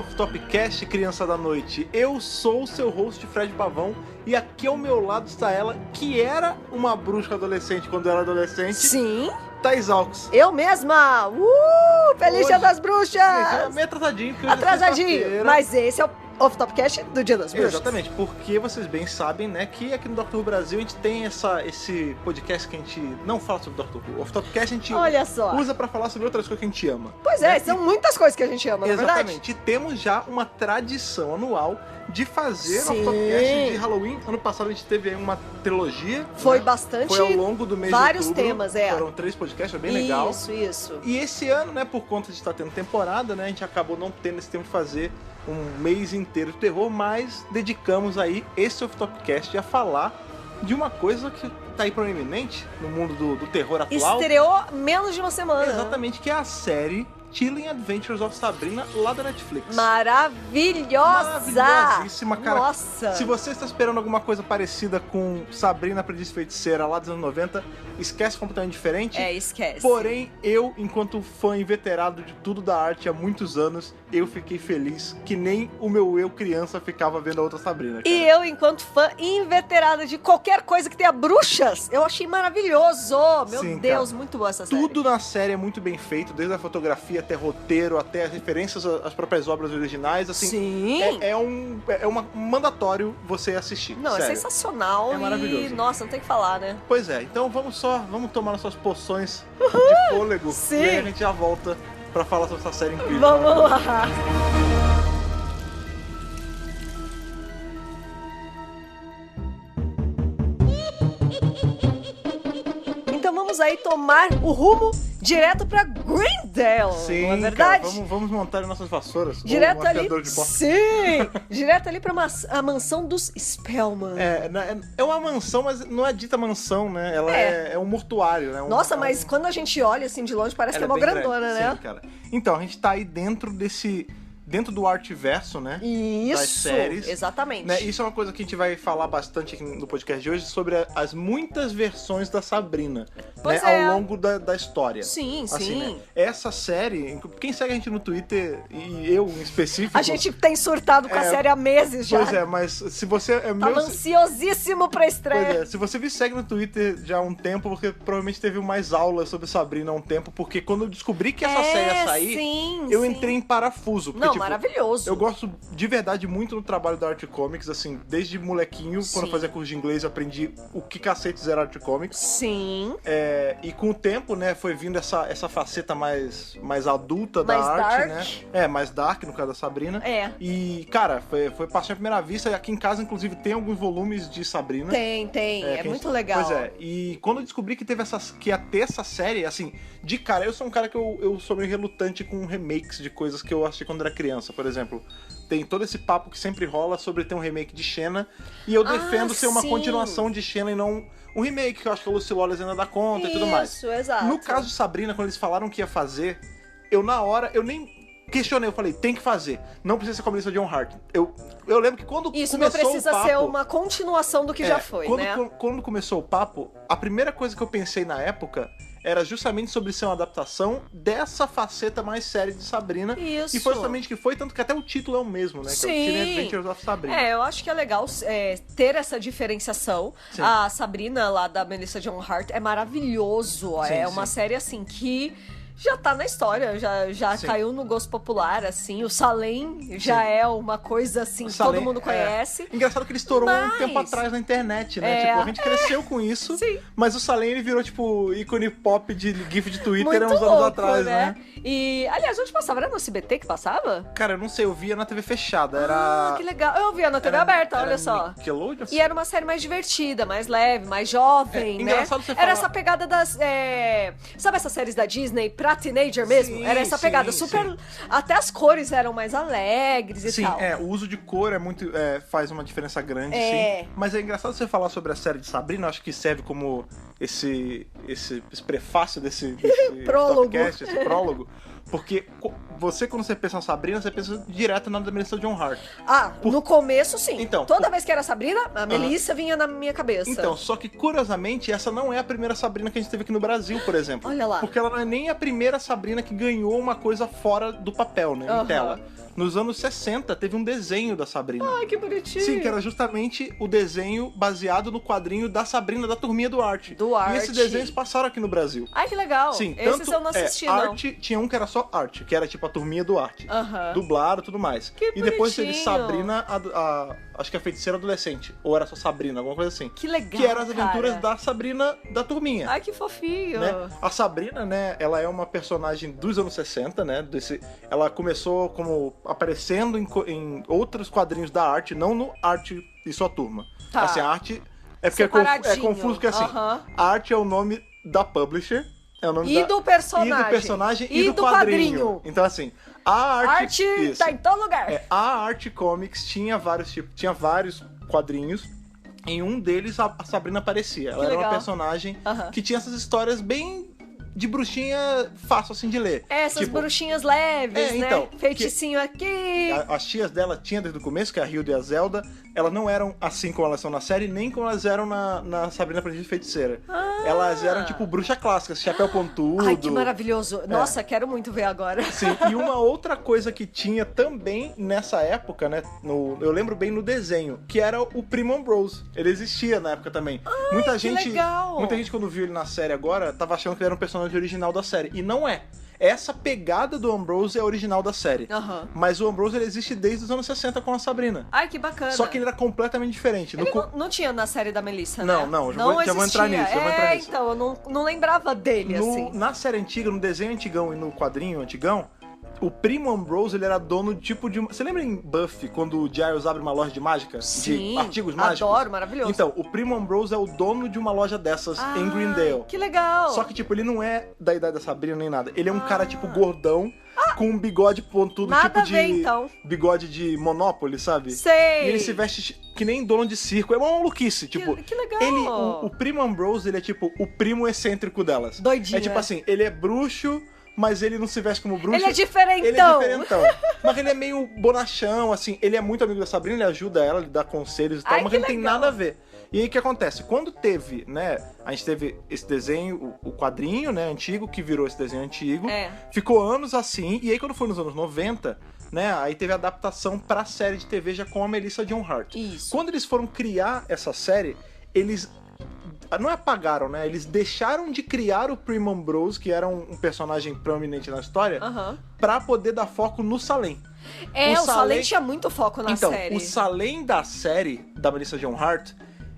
Off Topcast, criança da noite. Eu sou o seu host, Fred Pavão, e aqui ao meu lado está ela, que era uma bruxa adolescente quando era adolescente. Sim. Thais Alves. Eu mesma! Feliz Dia das Bruxas! Sim, meio atrasadinho, porque hoje Atrasadinho, mas esse é o Off Topcast do Dia das Bruxas. Exatamente, porque vocês bem sabem, né, que aqui no Dr. Who Brasil a gente tem esse podcast que a gente não fala sobre Dr. Who. Off Topcast a gente usa pra falar sobre outras coisas que a gente ama. Pois é, são muitas coisas que a gente ama, na verdade. Exatamente, e temos já uma tradição anual de fazer Off Topcast de Halloween. Ano passado a gente teve aí uma trilogia. Foi né? bastante. Foi ao longo do mês vários de outubro. Temas, Foram 3 podcasts, foi bem legal. Isso. E esse ano, né, por conta de estar tendo temporada, né, a gente acabou não tendo esse tempo de fazer um mês inteiro de terror, mas dedicamos aí esse Off Topcast a falar de uma coisa que tá aí proeminente no mundo do terror atual. Estreou menos de uma semana. Exatamente, que é a série Chilling Adventures of Sabrina, lá da Netflix. Maravilhosíssima, cara. Nossa! Se você está esperando alguma coisa parecida com Sabrina, Aprendiz de Feiticeira, lá dos anos 90, esquece, completamente diferente. Esquece. Porém, eu, enquanto fã inveterado de tudo da arte há muitos anos, eu fiquei feliz que nem o meu eu criança ficava vendo a outra Sabrina, cara. E eu, enquanto fã inveterada de qualquer coisa que tenha bruxas, eu achei maravilhoso! Meu Deus, cara, muito boa essa série. Tudo na série é muito bem feito, desde a fotografia até roteiro, até as referências às próprias obras originais, assim. Sim. É um mandatório você assistir. Não, sério. É sensacional. É maravilhoso. E, nossa, não tem que falar, né? Pois é, então vamos tomar nossas poções de fôlego. Sim. E aí a gente já volta pra falar sobre essa série incrível. Vamos lá. Então vamos aí tomar o rumo direto pra Greendale, sim, não é verdade? Cara, vamos montar as nossas vassouras. Direto ali, sim! Direto ali pra a mansão dos Spellman. É uma mansão, mas não é dita mansão, né? Ela é um mortuário, né? Nossa, mas quando a gente olha assim de longe, parece que é uma grandona, né? Sim, cara. Então, a gente tá aí dentro do artiverso, né? Isso, das séries. Exatamente. Né? Isso é uma coisa que a gente vai falar bastante aqui no podcast de hoje, sobre as muitas versões da Sabrina, né? Ao longo da história. Sim, assim, sim. Né? Essa série, quem segue a gente no Twitter, e eu em específico... A gente tem surtado com a série há meses já. Pois é, mas se você... Tava ansiosíssimo pra estreia. Pois é, se você me segue no Twitter já há um tempo, porque provavelmente teve mais aulas sobre Sabrina há um tempo, porque quando eu descobri que essa série ia sair, eu entrei em parafuso. Porque, não, maravilhoso. Eu gosto de verdade muito do trabalho da Art Comics, assim, desde molequinho, quando eu fazia curso de inglês, eu aprendi o que cacetes era Art Comics. Sim. E com o tempo, né, foi vindo essa faceta mais adulta mais da arte, dark. né? Mais dark, no caso da Sabrina. E, cara, foi paixão à primeira vista. E aqui em casa, inclusive, tem alguns volumes de Sabrina. Tem. É muito legal. Pois é. E quando eu descobri que ia ter essa série, assim, de cara, eu sou um cara que eu sou meio relutante com remakes de coisas que eu assisti quando era criança. Por exemplo, tem todo esse papo que sempre rola sobre ter um remake de Xena. E eu defendo ser uma continuação de Xena e não um remake, que eu acho que o Lucy Lawless ainda dá conta e tudo mais. Isso, exato. No caso de Sabrina, quando eles falaram que ia fazer, na hora, eu nem questionei, eu falei, tem que fazer. Não precisa ser com a Melissa John Hart. Eu lembro que quando isso, começou não precisa o papo, ser uma continuação do que já foi, né? Quando começou o papo, a primeira coisa que eu pensei na época era justamente sobre ser uma adaptação dessa faceta mais séria de Sabrina. Isso. E foi justamente que foi, tanto que até o título é o mesmo, né? Sim. Que é o Chilling Adventures of Sabrina. Eu acho que é legal ter essa diferenciação. Sim. A Sabrina, lá da Melissa John Hart, é maravilhoso. Sim, uma série, assim, que já tá na história, já caiu no gosto popular, assim. O Salem já é uma coisa, assim, que todo mundo conhece. Engraçado que ele estourou um tempo atrás na internet, né? Tipo, a gente cresceu com isso, mas o Salem, ele virou, tipo, ícone pop de GIF de Twitter muito uns louco, anos atrás, né? E, aliás, onde passava? Era no SBT que passava? Cara, eu não sei, eu via na TV fechada, era... que legal. Eu via na TV aberta, olha só. Nickelodeon? E era uma série mais divertida, mais leve, mais jovem, né? Engraçado você falar... Era essa pegada das... Sabe essas séries da Disney pra teenager mesmo? Era essa pegada super... Até as cores eram mais alegres e tal. O uso de cor faz uma diferença grande, sim. Mas é engraçado você falar sobre a série de Sabrina, acho que serve como esse prefácio desse prólogo. podcast, esse prólogo. Porque você quando você pensa na Sabrina, você pensa direto na da Melissa John Hart. No começo, sim. Então, toda vez que era Sabrina, a Melissa vinha na minha cabeça. Então, só que curiosamente, essa não é a primeira Sabrina que a gente teve aqui no Brasil, por exemplo. Olha lá. Porque ela não é nem a primeira Sabrina que ganhou uma coisa fora do papel, né? Em tela. Nos anos 60, teve um desenho da Sabrina. Ai, que bonitinho. Sim, que era justamente o desenho baseado no quadrinho da Sabrina, da turminha do Art. E esses desenhos passaram aqui no Brasil. Ai, que legal. Sim, esses eu não assisti, não. Art, tinha um que era só Art, que era tipo a turminha do Art. Dublado e tudo mais. Que e depois teve bonitinho. Sabrina, acho que a feiticeira adolescente. Ou era só Sabrina, alguma coisa assim. Que legal, que eram as aventuras da Sabrina da turminha. Ai, que fofinho. Né? A Sabrina, né, ela é uma personagem dos anos 60, né? Ela começou como aparecendo em outros quadrinhos da Art, não no Art e sua turma. Tá. Assim, a Art é porque é confuso que assim, a Art é o nome da publisher, é o nome do personagem. E do personagem e do quadrinho. Então assim, a Art tá em todo lugar. A Art Comics tinha vários quadrinhos. Em um deles a Sabrina aparecia. Ela era uma personagem que tinha essas histórias bem de bruxinha fácil assim de ler. Essas bruxinhas leves, né? Então, feiticinho aqui. As tias dela tinha desde o começo, que é a Hilda e a Zelda, elas não eram assim como elas são na série, nem como elas eram na Sabrina Aprendiz de Feiticeira. Elas eram tipo bruxa clássica, chapéu pontudo. Ai, que maravilhoso. Nossa, quero muito ver agora. Sim, e uma outra coisa que tinha também nessa época, né, eu lembro bem no desenho, que era o Primo Ambrose. Ele existia na época também. Muita gente quando viu ele na série agora, tava achando que ele era um personagem original da série. E não é. Essa pegada do Ambrose é original da série. Mas o Ambrose ele existe desde os anos 60 com a Sabrina. Ai, que bacana. Só que ele era completamente diferente. Ele não tinha na série da Melissa, né? Não, já vou entrar nisso. Então, eu não lembrava dele, assim. Na série antiga, no desenho antigão e no quadrinho antigão, o Primo Ambrose, ele era dono tipo de... Você lembra em Buffy, quando o Giles abre uma loja de mágica? Sim, de artigos mágicos? Adoro, maravilhoso. Então, o Primo Ambrose é o dono de uma loja dessas em Greendale. Que legal. Só que, tipo, ele não é da idade da Sabrina nem nada. Ele é um cara, tipo, gordão, com um bigode pontudo, nada tipo de... então. Bigode de Monopoly, sabe? Sei. E ele se veste que nem dono de circo. É uma maluquice, tipo... Que legal. O Primo Ambrose, ele é, tipo, o primo excêntrico delas. Doidinho, É tipo assim, ele é bruxo... Mas ele não se veste como bruxo. Ele é diferentão. Mas ele é meio bonachão, assim. Ele é muito amigo da Sabrina, ele ajuda ela, ele dá conselhos e tal, mas ele não tem nada a ver. E aí o que acontece? Quando teve, né? A gente teve esse desenho, o quadrinho, né, antigo, que virou esse desenho antigo. Ficou anos assim, e aí quando foi nos anos 90, né? Aí teve a adaptação pra série de TV já com a Melissa John Hart. Isso. Quando eles foram criar essa série, eles não apagaram, né? Eles deixaram de criar o Primo Ambrose, que era um personagem proeminente na história, pra poder dar foco no Salem. O Salem tinha muito foco na série. Então, o Salem da série, da Melissa John Hart,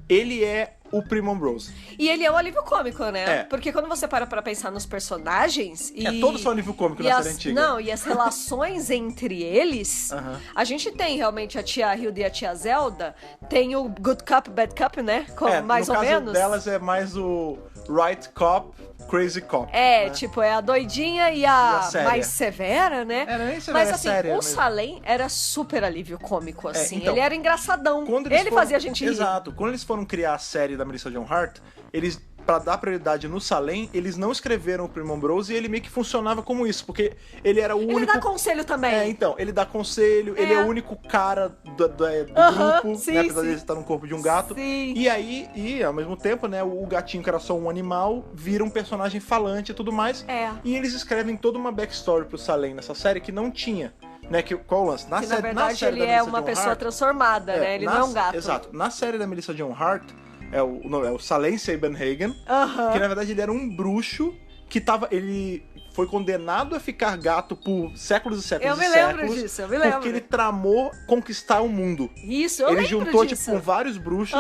ele é o Primo Ambrose. E ele é um alívio cômico, né? Porque quando você para pra pensar nos personagens... todos são alívio cômico na série antiga. Não, e as relações entre eles... A gente tem realmente a tia Hilda e a tia Zelda. Tem o Good Cup, Bad Cup, né? Mais ou menos. No caso delas é mais o Right Cop, Crazy Cop. Né? Tipo, é a doidinha e a mais severa, né? Era nem severa, mas assim, séria, o Salem era super alívio cômico, assim. Então, ele era engraçadão. Ele fazia a gente rir. Exato. Quando eles foram criar a série da Melissa John Hart, eles... Pra dar prioridade no Salem, eles não escreveram o Primo Ambrose e ele meio que funcionava como isso, porque ele era o único... Ele dá conselho também. Então, ele dá conselho, ele é o único cara do grupo, né, apesar de ele estar no corpo de um gato. Sim. E aí, ao mesmo tempo, né, o gatinho que era só um animal, vira um personagem falante e tudo mais. E eles escrevem toda uma backstory pro Salem nessa série que não tinha. Né, qual o lance? Na verdade, ele é uma pessoa transformada, né? Ele não é um gato. Exato. Na série da Melissa John Hart... É o Salem Saberhagen, que na verdade ele era um bruxo que ele foi condenado a ficar gato por séculos e séculos. Eu me lembro disso. Porque ele tramou conquistar o mundo. Isso, eu lembro disso. Ele juntou, tipo, com vários bruxos,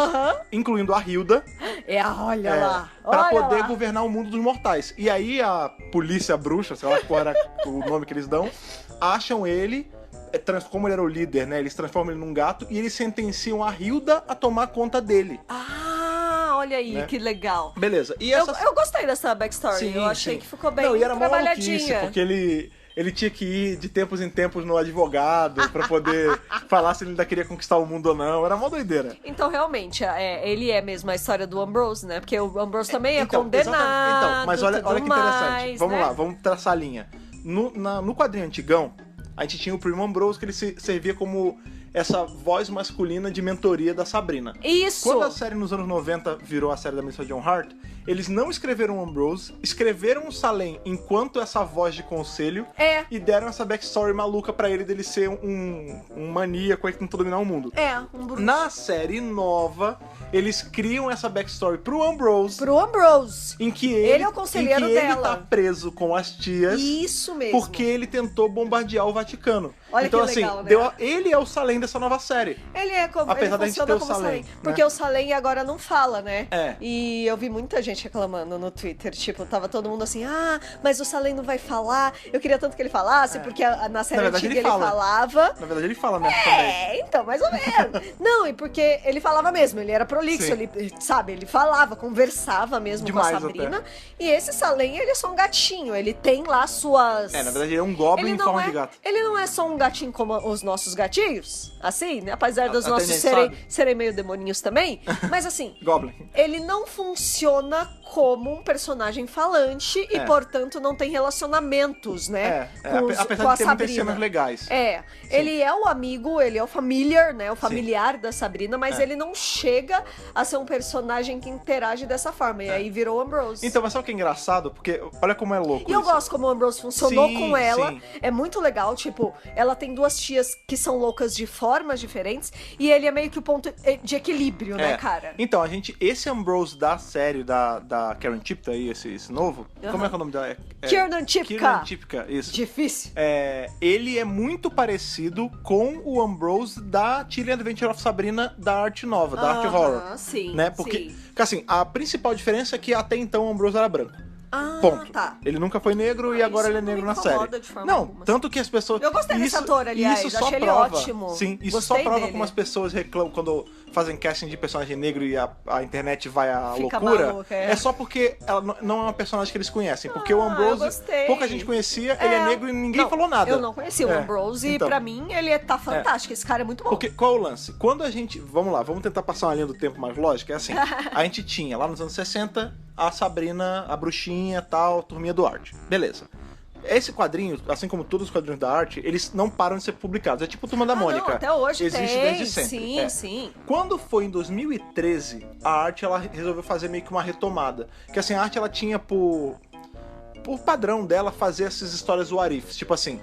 incluindo a Hilda. Olha lá. Pra poder governar o mundo dos mortais. E aí a polícia bruxa, sei lá qual era o nome que eles dão, acham ele... Como ele era o líder, né? Eles transformam ele num gato e eles sentenciam a Hilda a tomar conta dele. Olha aí, né? Que legal. Beleza. E eu gostei dessa backstory. Eu achei que ficou bem trabalhadinha. Porque ele tinha que ir de tempos em tempos no advogado pra poder falar se ele ainda queria conquistar o mundo ou não. Era mó doideira. Então, realmente, ele é mesmo a história do Ambrose, né? Porque o Ambrose também é condenado. Mas olha que interessante. Vamos lá, vamos traçar a linha. no quadrinho antigão, a gente tinha o Primo Ambrose, que ele se servia como essa voz masculina de mentoria da Sabrina. Isso! Quando a série nos anos 90 virou a série da Melissa Joan Hart, eles não escreveram o Ambrose, escreveram o Salem enquanto essa voz de conselho e deram essa backstory maluca pra ele dele ser um maníaco aí que tentou dominar o mundo. Um bruxo. Na série nova, eles criam essa backstory pro Ambrose. Em que ele é o conselheiro dela. Ele tá preso com as tias. Isso mesmo. Porque ele tentou bombardear o Vaticano. Olha então, que legal, assim, né? ele é o Salem dessa nova série. Ele é como Apesar da gente ter o Salem. Né? Porque o Salem agora não fala, né? É. E eu vi muita gente reclamando no Twitter. Tipo, tava todo mundo assim, mas o Salem não vai falar. Eu queria tanto que ele falasse, porque na série antiga ele falava. Na verdade, ele fala mesmo também. Então, mais ou menos. Não, e porque ele falava mesmo, ele era prolixo, ele, sabe, ele falava, conversava mesmo demais com a Sabrina. Até. E esse Salem, ele é só um gatinho, ele tem lá suas... Na verdade, ele é um goblin em forma de gato. Ele não é só um gatinho como os nossos gatinhos, assim, né? Apesar dos nossos serem meio demoninhos também, mas assim, Goblin. Ele não funciona como um personagem falante e, portanto, não tem relacionamentos, né? Apesar de ter muitas cenas legais. Ele é o amigo, ele é o familiar, né? O familiar da Sabrina, mas ele não chega a ser um personagem que interage dessa forma. E aí virou Ambrose. Então, mas sabe o que é engraçado? Porque olha como é louco. E eu gosto como o Ambrose funcionou com ela. É muito legal, tipo, ela tem duas tias que são loucas de formas diferentes e ele é meio que o ponto de equilíbrio, né, cara? Então, esse Ambrose da série da Karen Chipka aí, esse novo, como é que é o nome dela? Kiernan Chipka, isso. Difícil. Ele é muito parecido com o Ambrose da Chilling Adventure of Sabrina da arte nova, da arte horror. Sim, né? Porque assim, a principal diferença é que até então o Ambrose era branco. Ponto. Tá. Ele nunca foi negro e agora ele é negro na série. Não, alguma. Tanto que as pessoas... Eu gostei desse ator, aliás. Isso só achei prova, ele ótimo. Sim, isso Gostei só prova dele. como as pessoas reclamam quando fazem casting de personagem negro e a internet vai à Fica loucura. Maluca, é só porque ela não é uma personagem que eles conhecem. Porque o Ambrose, pouca gente conhecia, ele é negro e ninguém falou nada. Eu não conhecia o Ambrose e pra mim ele tá fantástico. Esse cara é muito bom. Porque, qual é o lance? Quando a gente... Vamos lá, vamos tentar passar uma linha do tempo mais lógica. É assim, a gente tinha lá nos anos 60 a Sabrina, a bruxinha, tal, turminha do arte. Beleza. Esse quadrinho, assim como todos os quadrinhos da arte, eles não param de ser publicados. É tipo Turma da Mônica. Não, até hoje existe desde sempre. Sim. Quando foi em 2013, a arte ela resolveu fazer meio que uma retomada. Que assim, a arte ela tinha por padrão dela fazer essas histórias what-ifs. Tipo assim,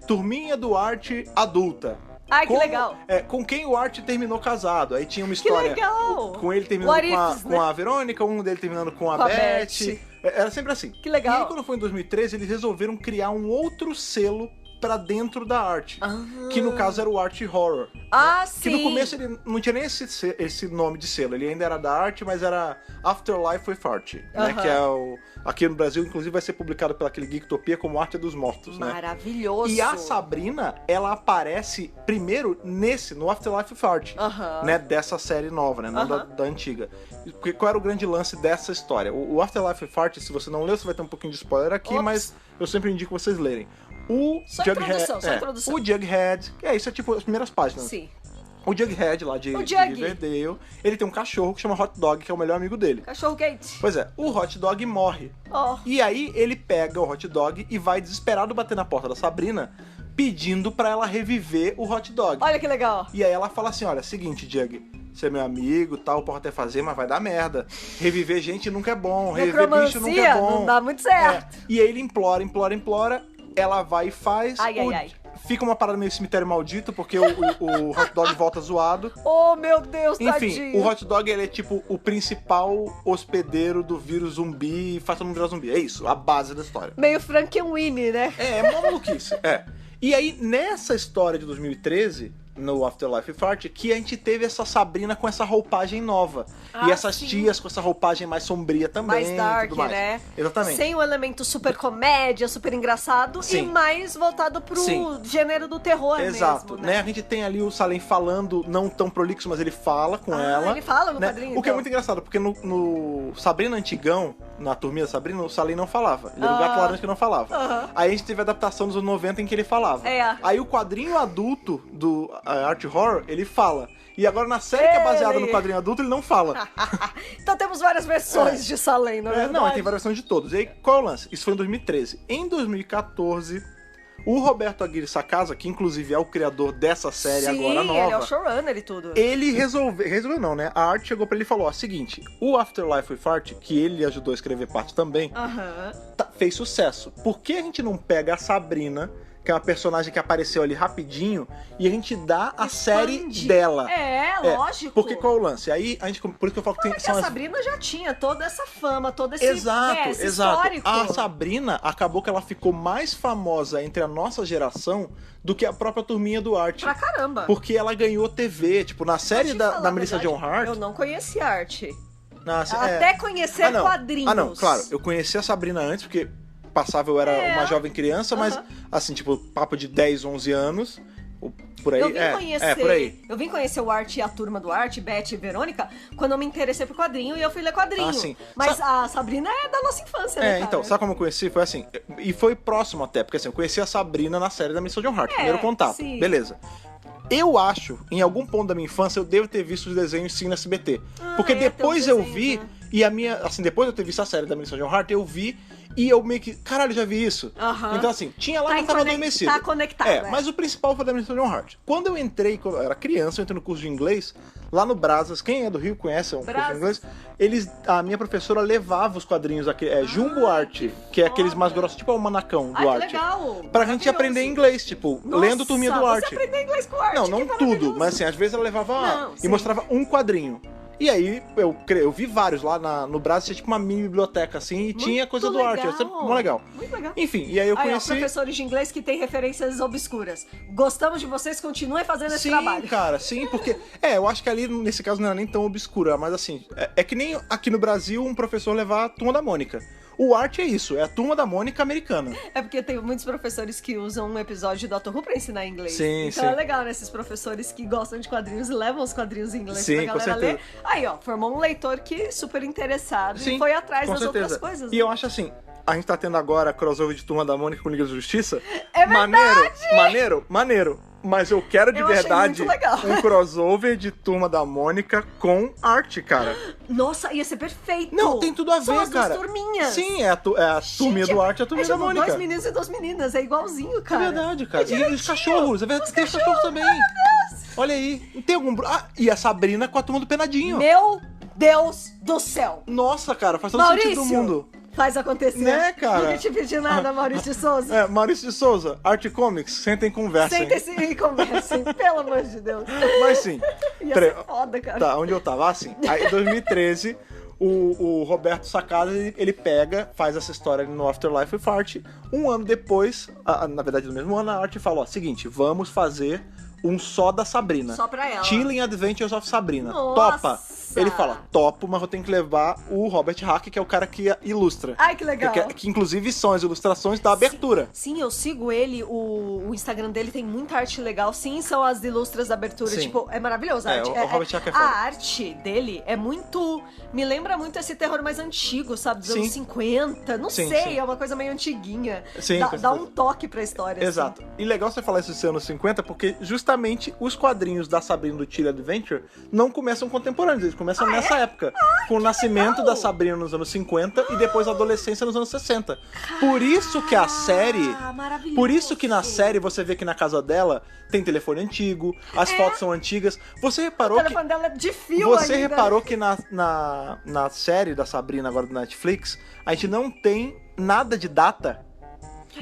turminha do arte adulta. Ai, que legal. Com quem o Art terminou casado. Aí tinha uma história com ele terminando com a Verônica, um dele terminando com a Beth. Era sempre assim. Que legal. E aí, quando foi em 2013, eles resolveram criar um outro selo pra dentro da arte. Que no caso era o Art Horror. Sim. Que no começo ele não tinha nem esse nome de selo. Ele ainda era da arte, mas era Afterlife with Art. Né? Que é aqui no Brasil, inclusive, vai ser publicado pela aquele Geektopia como Arte dos Mortos. Maravilhoso. Né? E a Sabrina, ela aparece primeiro no Afterlife with Art. Né? Dessa série nova, né? Não da antiga. Qual era o grande lance dessa história? O Afterlife with Art, se você não leu, você vai ter um pouquinho de spoiler aqui, mas eu sempre indico vocês lerem. Só introdução. O Jughead, isso é tipo as primeiras páginas. Sim. O Jughead lá de Riverdale, ele tem um cachorro que chama Hot Dog, que é o melhor amigo dele. Cachorro quente. Pois é, o Hot Dog morre. E aí ele pega o Hot Dog e vai desesperado bater na porta da Sabrina, pedindo pra ela reviver o Hot Dog. Olha que legal. E aí ela fala assim, olha, seguinte, Jug, você é meu amigo, tal, pode até fazer, mas vai dar merda. Reviver gente nunca é bom, reviver bicho nunca é bom. Não dá muito certo. E aí ele implora, ela vai e faz. Fica uma parada meio cemitério maldito, porque o Hot Dog volta zoado. Oh, meu Deus, Enfim, tadinho. o Hot Dog, ele é tipo o principal hospedeiro do vírus zumbi e faz todo mundo virar zumbi. É isso, a base da história. Meio Frankenweenie, né? É maluquice, E aí, nessa história de 2013, no Afterlife with Art, que a gente teve essa Sabrina com essa roupagem nova. E essas tias com essa roupagem mais sombria também. Mais dark, tudo mais. né? Exatamente. Sem o elemento super comédia, super engraçado. E mais voltado pro gênero do terror Exato, mesmo, né? A gente tem ali o Salem falando, não tão prolixo, mas ele fala com ela. Ele fala no quadrinho, O que é muito engraçado, porque no Sabrina antigão, na turminha da Sabrina, o Salem não falava. Ele era o gato laranja que não falava. Aí a gente teve a adaptação dos anos 90 em que ele falava. Aí o quadrinho adulto do Art Horror, ele fala. E agora na série que é baseada no quadrinho adulto, ele não fala. Então temos várias versões de Salem, não é verdade? Não, tem várias versões de todos. E aí, qual é o lance? Isso foi em 2013. Em 2014, o Roberto Aguirre Sacasa, que inclusive é o criador dessa série agora nova... ele é o showrunner e tudo. Ele resolveu não, né? A Art chegou pra ele e falou, ó, seguinte, o Afterlife with Art, que ele ajudou a escrever parte também, fez sucesso. Por que a gente não pega a Sabrina, que é uma personagem que apareceu ali rapidinho, e a gente dá a série dela? Lógico. Porque qual é o lance? Aí, a gente, por isso que eu falo que tem... Porque a Sabrina já tinha toda essa fama, todo esse, esse histórico. A Sabrina, acabou que ela ficou mais famosa entre a nossa geração do que a própria turminha do Art. Pra caramba. Porque ela ganhou TV, tipo, na série da Melissa Joan Hart... Eu não conhecia Art. Nossa, até conhecer quadrinhos. Não, claro, eu conheci a Sabrina antes, porque passava, eu era uma jovem criança, mas, assim, tipo, papo de 10, 11 anos, por aí. Por aí. Eu vim conhecer o Art e a turma do Art, Beth e Verônica, quando eu me interessei por quadrinho e eu fui ler quadrinho. Mas a Sabrina é da nossa infância, né, cara? Então, sabe como eu conheci? Foi assim, e foi próximo até, porque assim, eu conheci a Sabrina na série da Melissa Joan Hart, primeiro contato, beleza. Eu acho, em algum ponto da minha infância, eu devo ter visto os desenhos sim no SBT. Porque depois eu vi, e a minha, assim, depois de eu ter visto a série da Melissa Joan Hart, eu vi e eu meio que, caralho, já vi isso. Então assim, tinha lá, mas tava adormecido. Tá conectado. Mas o principal foi da Melissa Joan Hart. Quando eu entrei, quando eu era criança, eu entrei no curso de inglês, lá no Brasas, quem é do Rio conhece um curso de inglês, a minha professora levava os quadrinhos aqui, Jumbo Art, que é aqueles mais grossos, tipo o manacão do Art. Legal. Pra gente aprender inglês, tipo, lendo turminha do Art. Você aprendeu inglês com Art? Não tudo, mas assim, às vezes ela levava e mostrava um quadrinho. E aí, eu vi vários lá no Brasil, tinha tipo uma mini biblioteca assim, e tinha coisa do Art, era sempre muito legal. Muito legal. Enfim, e aí eu conheci... professores de inglês que têm referências obscuras. Gostamos de vocês, continuem fazendo esse trabalho. Sim, cara, sim, porque... eu acho que ali, nesse caso, não era nem tão obscura, mas assim, é que nem aqui no Brasil um professor levar a Turma da Mônica. O Art é isso, é a Turma da Mônica americana. É porque tem muitos professores que usam um episódio de Dr. Who pra ensinar inglês. Então é legal, né? Esses professores que gostam de quadrinhos e levam os quadrinhos em inglês pra galera ler. Aí, ó, formou um leitor que super interessado e foi atrás das outras coisas. E eu acho assim, a gente tá tendo agora crossover de Turma da Mônica com Liga da Justiça. É verdade! Maneiro. Mas eu quero de verdade um crossover de Turma da Mônica com Art, cara. Nossa, ia ser perfeito. Não, tem tudo a ver, São as cara. Duas turminhas. Sim, é a turminha do Art e a turminha da Mônica. 2 meninos e 2 meninas, é igualzinho, cara. É verdade, cara. E os cachorros, é verdade, tem os cachorros também. Olha aí, tem algum... e a Sabrina com a turma do Penadinho. Meu Deus do céu. Nossa, cara, faz todo sentido do mundo. Faz acontecer. Né, cara? Não te pedi nada, Maurício de Souza. Maurício de Souza, Art Comics, sentem e conversem. Sentem-se e conversem, pelo amor de Deus. Mas sim. Ia ser foda, cara. Tá, onde eu tava? Assim, aí em 2013, o Roberto Sacasa, ele pega, faz essa história no Afterlife with Art. Um ano depois, na verdade no mesmo ano, a Art fala, seguinte, vamos fazer um só da Sabrina. Só pra ela. Chilling Adventures of Sabrina. Nossa. Topa? Ele fala, topo, mas eu tenho que levar o Robert Hack, que é o cara que ilustra. Ai, que legal. Que inclusive são as ilustrações da abertura. Sim, eu sigo ele, o Instagram dele tem muita arte legal. Sim, são as ilustras da abertura. Sim. Tipo, é maravilhoso. A arte, o Robert Hack é foda. A arte dele é muito... Me lembra muito esse terror mais antigo, sabe? Dos anos 50. Não sei, é uma coisa meio antiguinha. Sim, dá um toque pra história. Exato. Assim. E legal você falar isso de anos 50, porque justamente os quadrinhos da Sabrina do Chilling Adventure não começam contemporâneos, eles começam nessa época. Com o nascimento da Sabrina nos anos 50 e depois a adolescência nos anos 60. Por isso que a série... Por isso que na série você vê que na casa dela tem telefone antigo, as fotos são antigas. Você reparou que... O telefone dela é de fio Você ainda. reparou que na série da Sabrina agora do Netflix, a gente não tem nada de data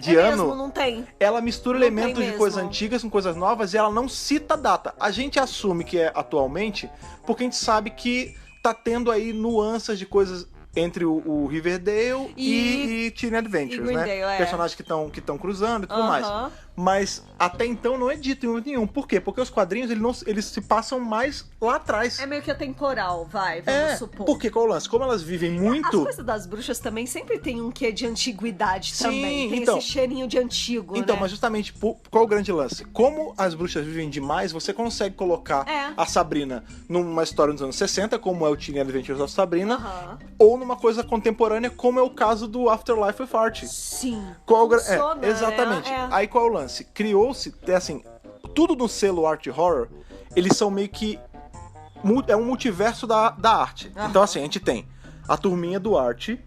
de ano. Mesmo, não tem. Ela mistura elementos de coisas antigas com coisas novas e ela não cita data. A gente assume que é atualmente porque a gente sabe que tá tendo aí nuances de coisas entre o Riverdale e Teen Adventures, né? Personagens que estão cruzando e tudo mais. Mas até então não é dito em momento nenhum. Por quê? Porque os quadrinhos eles se passam mais lá atrás. É meio que atemporal, vamos supor. Porque qual é o lance? Como elas vivem muito... As coisas das bruxas também sempre tem um quê de antiguidade também. Tem esse cheirinho de antigo, Então, né? mas justamente, qual o grande lance? Como as bruxas vivem demais, você consegue colocar a Sabrina numa história dos anos 60, como é o Teen Adventures of Sabrina, ou numa coisa contemporânea, como é o caso do Afterlife with Art. Sim. Funciona, exatamente. Aí qual é o lance? Criou-se, assim, tudo no selo Art Horror, eles são meio que é um multiverso da arte. Então, assim, a gente tem a turminha do arte,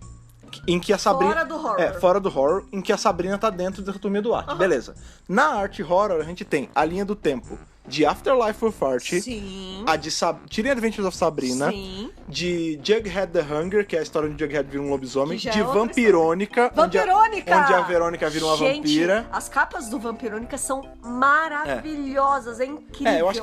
em que a Sabrina... Fora do horror. Fora do horror, em que a Sabrina tá dentro dessa turminha do arte. Beleza. Na arte horror, a gente tem a linha do tempo de Afterlife with Art, Sim. a de Chilling Adventures of Sabrina, Sim. de Jughead the Hunger, que é a história de Jughead vira um lobisomem, Que já de é outra Vampirônica, onde a Verônica vira uma vampira. As capas do Vampirônica são maravilhosas, é incrível. Eu acho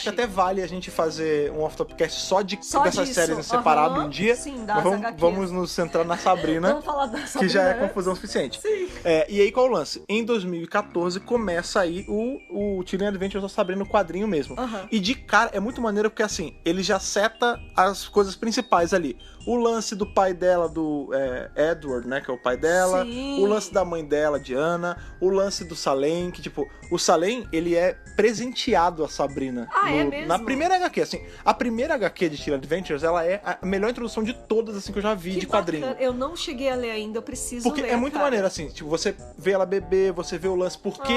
que até vale a gente fazer um off-topcast só dessas séries em separado um dia. Sim, mas vamos nos centrar na Sabrina, vamos falar da Sabrina, que já é confusão suficiente. Sim. E aí qual é o lance? Em 2014 começa aí o Chilling Adventures of Sabrina no quadrinho mesmo. E de cara é muito maneiro porque assim, ele já seta as coisas principais ali. O lance do pai dela, do Edward, né, que é o pai dela. Sim. O lance da mãe dela, Diana. O lance do Salem, que tipo, o Salem, ele é presenteado a Sabrina. É mesmo? Na primeira HQ, assim. A primeira HQ de Chilling Adventures, ela é a melhor introdução de todas, assim, que eu já vi de quadrinho. Bacana. Eu não cheguei a ler ainda, eu preciso ler. Porque é muito maneiro, assim, tipo, você vê ela beber, você vê o lance, por que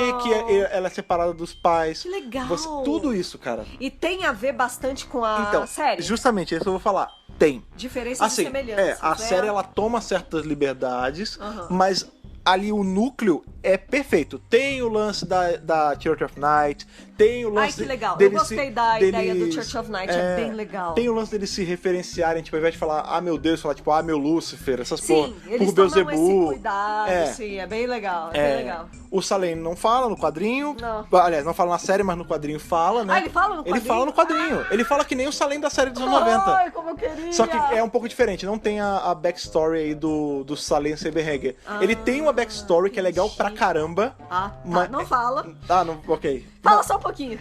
ela é separada dos pais. Que legal. Tudo isso, cara. E tem a ver bastante com a série? Justamente, isso eu vou falar. Tem. Diferenças assim, e semelhanças. A série, ela toma certas liberdades, mas ali o núcleo é perfeito. Tem o lance da Church of Night, tem o lance... Ai, que legal. Eu gostei da ideia do Church of Night, é bem legal. Tem o lance deles se referenciarem, tipo, ao invés de falar, meu Deus, falar, tipo, meu Lúcifer, essas porra. Sim, eles tomam esse cuidado, sim, é bem legal, bem legal. O Salem não fala no quadrinho. Não. Aliás, não fala na série, mas no quadrinho fala, né? Ele fala no quadrinho? Ele fala no quadrinho. Ele fala que nem o Salem da série dos anos 90. Ai, como eu queria! Só que é um pouco diferente. Não tem a backstory aí do Salem Saberhagen. Ele tem uma backstory que é legal pra caramba. Mas não fala. Não, ok. Fala só um pouquinho.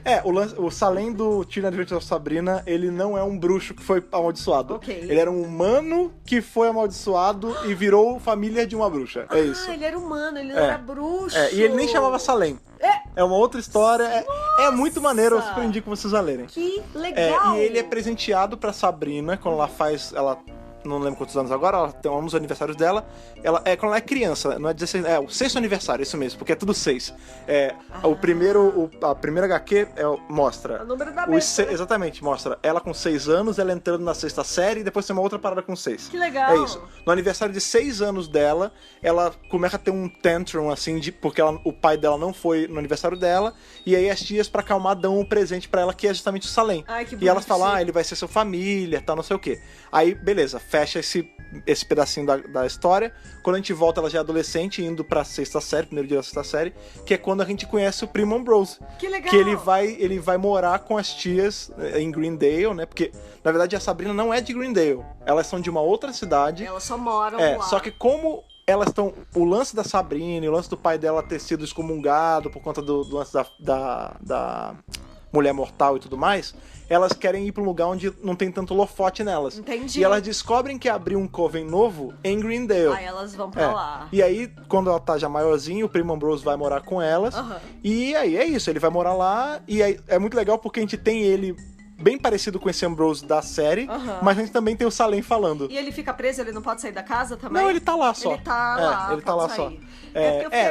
O Salem do Chilling Adventures of Sabrina, ele não é um bruxo que foi amaldiçoado. Ok. Ele era um humano que foi amaldiçoado e virou família de uma bruxa. É isso. Ele era humano, ele não era bruxo. E ele nem chamava Salem. É uma outra história. É muito maneiro, eu super indico vocês a lerem. Que legal. E ele é presenteado pra Sabrina quando ela faz... não lembro quantos anos agora, ela tem um dos aniversários dela. Quando ela é criança, não é 16, o 6º aniversário, isso mesmo, porque é tudo 6. A primeira HQ mostra. O número da besta, né? Exatamente, mostra ela com 6 anos, ela entrando na 6ª série, e depois tem uma outra parada com 6. Que legal. É isso. No aniversário de 6 anos dela, ela começa a ter um tantrum, assim, porque o pai dela não foi no aniversário dela, e aí as tias, pra acalmar, dão um presente pra ela, que é justamente o Salem. Ai, que e elas falam, bonitinho. ele vai ser sua família, tal, não sei o quê. Aí, beleza, fecha esse pedacinho da história. Quando a gente volta, ela já é adolescente, indo pra 6ª série, primeiro dia da 6ª série, que é quando a gente conhece o Primo Ambrose. Que legal! Que ele vai morar com as tias em Greendale, né? Porque, na verdade, a Sabrina não é de Greendale. Elas são de uma outra cidade. Elas só moram lá. Só que como elas estão... O lance da Sabrina, o lance do pai dela ter sido excomungado por conta do lance da mulher mortal e tudo mais, elas querem ir pra um lugar onde não tem tanto holofote nelas. Entendi. E elas descobrem que abriu um coven novo em Greendale. Aí elas vão pra lá. E aí, quando ela tá já maiorzinha, o Primo Ambrose vai morar com elas. E aí é isso, ele vai morar lá. E aí é muito legal porque a gente tem ele bem parecido com esse Ambrose da série, mas a gente também tem o Salem falando. E ele fica preso, ele não pode sair da casa também? Não, ele tá lá só. Ele tá lá, ele tá lá só.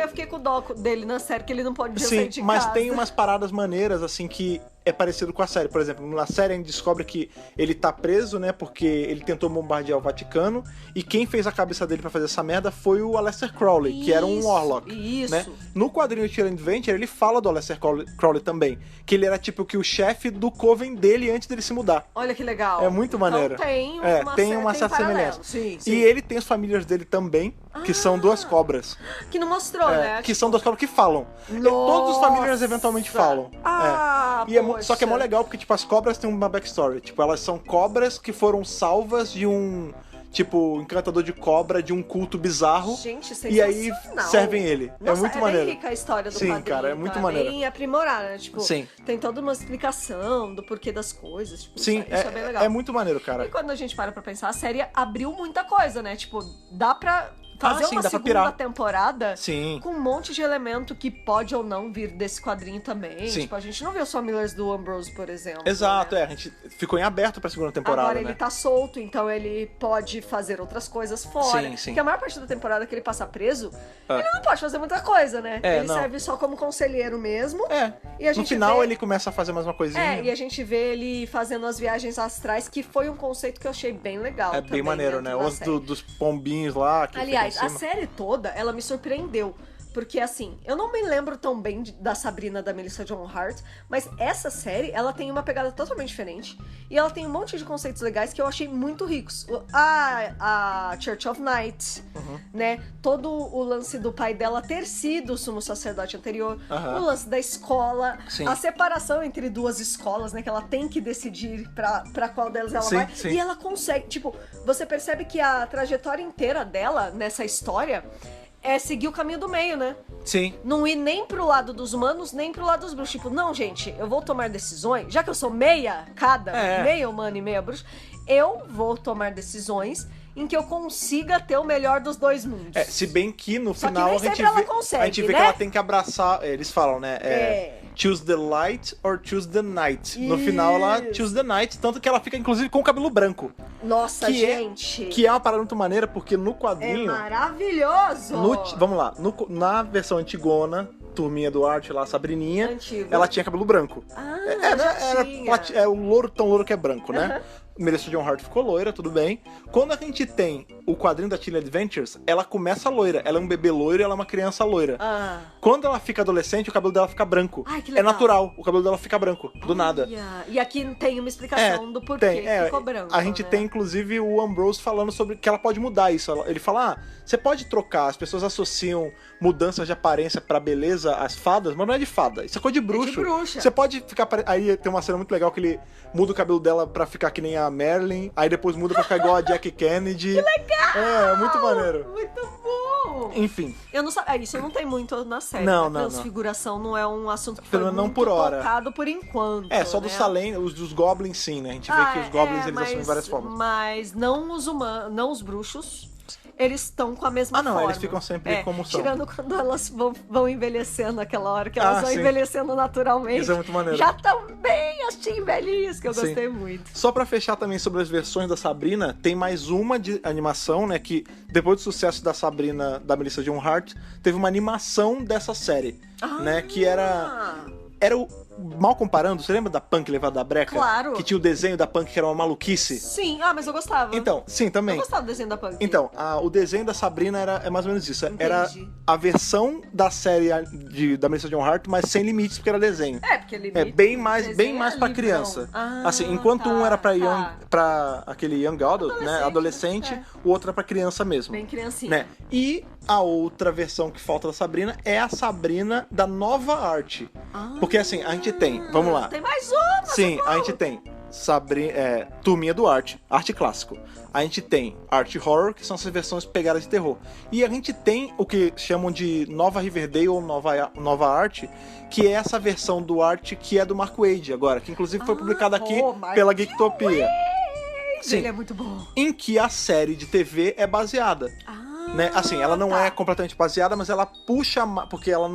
Eu fiquei com o dó dele na série, que ele não pode sair de casa. Mas tem umas paradas maneiras, assim, que é parecido com a série. Por exemplo, na série a gente descobre que ele tá preso, né, porque ele tentou bombardear o Vaticano, e quem fez a cabeça dele pra fazer essa merda foi o Aleister Crowley, que era um Warlock. Né? No quadrinho Chilling Adventure, ele fala do Aleister Crowley também, que ele era tipo que o chefe do coven dele antes dele se mudar. Olha que legal. É muito maneiro. Então tem uma certa semelhança. Sim. E ele tem as famílias dele também, que são 2 cobras. Que não mostrou, né? Que são 2 cobras que falam. Todos os famílias eventualmente falam. Só que é mó legal porque, tipo, as cobras têm uma backstory. Tipo, elas são cobras que foram salvas de um... Tipo, encantador de cobra de um culto bizarro. Gente, sensacional. E aí servem ele. Nossa, é muito maneiro. Bem rica a história do Sim, quadrinho. cara, é muito maneiro. Bem aprimorada, né? Tipo, Sim. Tem toda uma explicação do porquê das coisas. Tipo, Sim, isso é bem legal. É muito maneiro, cara. E quando a gente para pra pensar, a série abriu muita coisa, né? Tipo, dá pra fazer sim, uma dá pra segunda pirar. temporada Sim. com um monte de elemento que pode ou não vir desse quadrinho também. Sim. Tipo, a gente não viu só Millers do Ambrose, por exemplo. Exato, né? A gente ficou em aberto pra segunda temporada, Agora né? ele tá solto, então ele pode fazer outras coisas fora. Sim, sim. Porque a maior parte da temporada que ele passa preso, Ah. ele não pode fazer muita coisa, né? Ele não. serve só como conselheiro mesmo. E a No gente final vê... ele começa a fazer mais uma coisinha. e a gente vê ele fazendo as viagens astrais, que foi um conceito que eu achei bem legal. É bem maneiro, né? O Os dos pombinhos lá. Que Aliás, ficam a em cima. série toda, ela me surpreendeu. Porque, assim, eu não me lembro tão bem da Sabrina da Melissa Joan Hart, mas essa série, ela tem uma pegada totalmente diferente. E ela tem um monte de conceitos legais que eu achei muito ricos. A Church of Night, né? Todo o lance do pai dela ter sido o sumo sacerdote anterior. O lance da escola. Sim. A separação entre duas escolas, né? Que ela tem que decidir pra qual delas ela vai. Sim. E ela consegue. Tipo, você percebe que a trajetória inteira dela, nessa história... é seguir o caminho do meio, né? Sim. Não ir nem pro lado dos humanos, nem pro lado dos bruxos. Tipo, não, gente, eu vou tomar decisões, já que eu sou meia meia humana e meia bruxa, eu vou tomar decisões em que eu consiga ter o melhor dos dois mundos. Se bem que no Só que final nem a gente sempre ela vê, consegue, a gente vê né? que ela tem que abraçar, eles falam, né? Choose the light or choose the night. No final ela choose the night, tanto que ela fica inclusive com o cabelo branco. Nossa, que gente. Que é uma parada muito maneira, porque no É quadrinho... maravilhoso! Vamos lá, na versão antigona, turminha do Art lá, Sabrininha, Antigo. ela tinha cabelo branco. Já tinha. O louro tão louro que é branco, né? Melissa Joan Hart ficou loira, tudo bem. Quando a gente tem o quadrinho da Teen Adventures, ela começa loira. Ela é um bebê loiro e ela é uma criança loira. Quando ela fica adolescente, o cabelo dela fica branco. Ai, que É legal. natural, o cabelo dela fica branco, do nada. E aqui tem uma explicação do porquê que ficou branco. A gente né? tem, inclusive, o Ambrose falando sobre que ela pode mudar isso. Ele fala, você pode trocar, as pessoas associam mudanças de aparência pra beleza às fadas, mas não é de fada, isso é coisa de bruxo. É de bruxa. Você pode ficar... Aí tem uma cena muito legal que ele muda o cabelo dela pra ficar que nem a Marilyn, aí depois muda pra ficar igual a Jack Kennedy. Que legal! É, muito maneiro. Muito bom! Enfim. Eu não sabia. Isso não tem muito na série. Não, né? não. Transfiguração não é um assunto que Pelo foi menos não muito por hora. tocado por enquanto. Só né? dos Salem, os dos Goblins sim, né? A gente vê que os Goblins eles assumem várias formas. Mas não os humanos, não os bruxos. Eles estão com a mesma forma. Eles ficam sempre como são. Tirando quando elas vão envelhecendo aquela hora que elas vão sim. envelhecendo naturalmente. Isso é muito maneiro. Já estão bem assim, velhinhas, que eu Sim. gostei muito. Só pra fechar também sobre as versões da Sabrina, tem mais uma de animação, né? Que depois do sucesso da Sabrina, da Melissa Joan Hart, teve uma animação dessa série, né? Que era o... Mal comparando, você lembra da Punk levada da breca? Claro. Que tinha o desenho da Punk que era uma maluquice? Sim, mas eu gostava. Então, sim, também. Eu gostava do desenho da Punk. Então, o desenho da Sabrina é mais ou menos isso. Entendi. Era a versão da série da Melissa Joan Hart, mas sem limites, porque era desenho. Porque limite, É bem mais pra livrão. criança. Assim, enquanto um era pra aquele young adult, né? Adolescente, o outro era pra criança mesmo. Bem criancinha. Né? E a outra versão que falta da Sabrina é a Sabrina da nova arte. Porque assim, a gente tem, vamos lá. Tem mais uma! Sim, a gente tem turminha do arte clássico. A gente tem arte horror, que são essas versões pegadas de terror. E a gente tem o que chamam de nova Riverdale ou nova arte, que é essa versão do arte que é do Mark Waid agora, que inclusive foi publicada aqui pela Geektopia. Sim. Ele é muito bom. Em que a série de TV é baseada. Né? Assim, ela não é completamente baseada, mas ela puxa, porque ela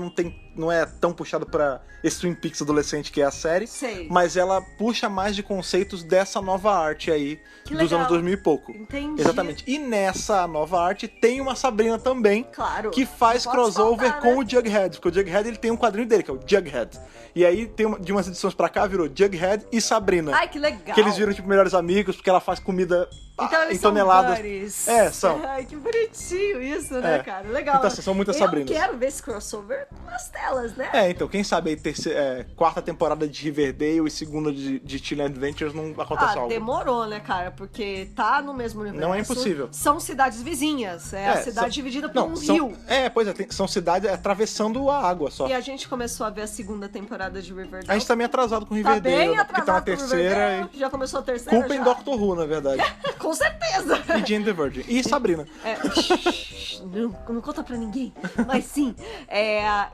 não é tão puxada pra esse Twin Peaks adolescente que é a série. Sei. Mas ela puxa mais de conceitos dessa nova arte aí, dos anos 2000 e pouco. Entendi. Exatamente. E nessa nova arte tem uma Sabrina também, claro, que faz crossover com o Jughead, porque o Jughead ele tem um quadrinho dele, que é o Jughead. E aí tem de umas edições pra cá virou Jughead e Sabrina. Ai, que legal. Que eles viram tipo melhores amigos, porque ela faz comida então, eles em toneladas. São buddies. São. Ai, que bonitinho isso, né, cara? Legal. Então, assim, são muitas Sabrinas. Eu quero ver esse crossover nas telas, né? Então, quem sabe aí quarta temporada de Riverdale e segunda de Teen Adventures não acontece algo. Demorou, né, cara? Porque tá no mesmo universo. Não é impossível. São cidades vizinhas. A cidade dividida por rio. Pois é, são cidades atravessando a água só. E a gente começou a ver a segunda temporada de Riverdale. A gente tá meio atrasado com Tá Riverdale, bem porque tá na atrasado com terceira. Riverdale. Já começou a terceira? Culpa em Doctor Who, na verdade. com certeza. E Jane the Virgin. E Sabrina. Não conta pra ninguém. Mas sim.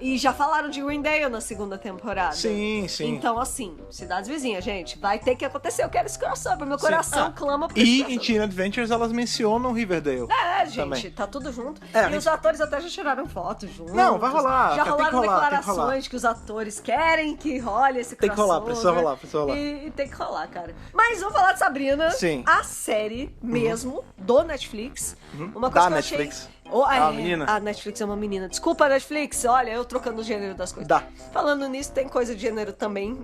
E já falaram de Greendale na segunda temporada. Sim. Então, assim, cidades vizinhas, gente, vai ter que acontecer. Eu quero esse crossover. Meu coração clama por E esse em Teen Adventures elas mencionam Riverdale. gente, também. tá tudo junto. E os atores até já tiraram fotos juntos. Não, vai rolar. Já rolaram tem que rolar. declarações que os atores querem que role esse Tem que crossover. rolar, precisa rolar. E tem que rolar, cara. Mas vamos falar de Sabrina. Sim. A série mesmo, do Netflix. Uma Da coisa que Netflix. eu achei... A menina. A Netflix é uma menina. Desculpa, Netflix. Olha, eu trocando o gênero das coisas. Dá. Falando nisso, tem coisa de gênero também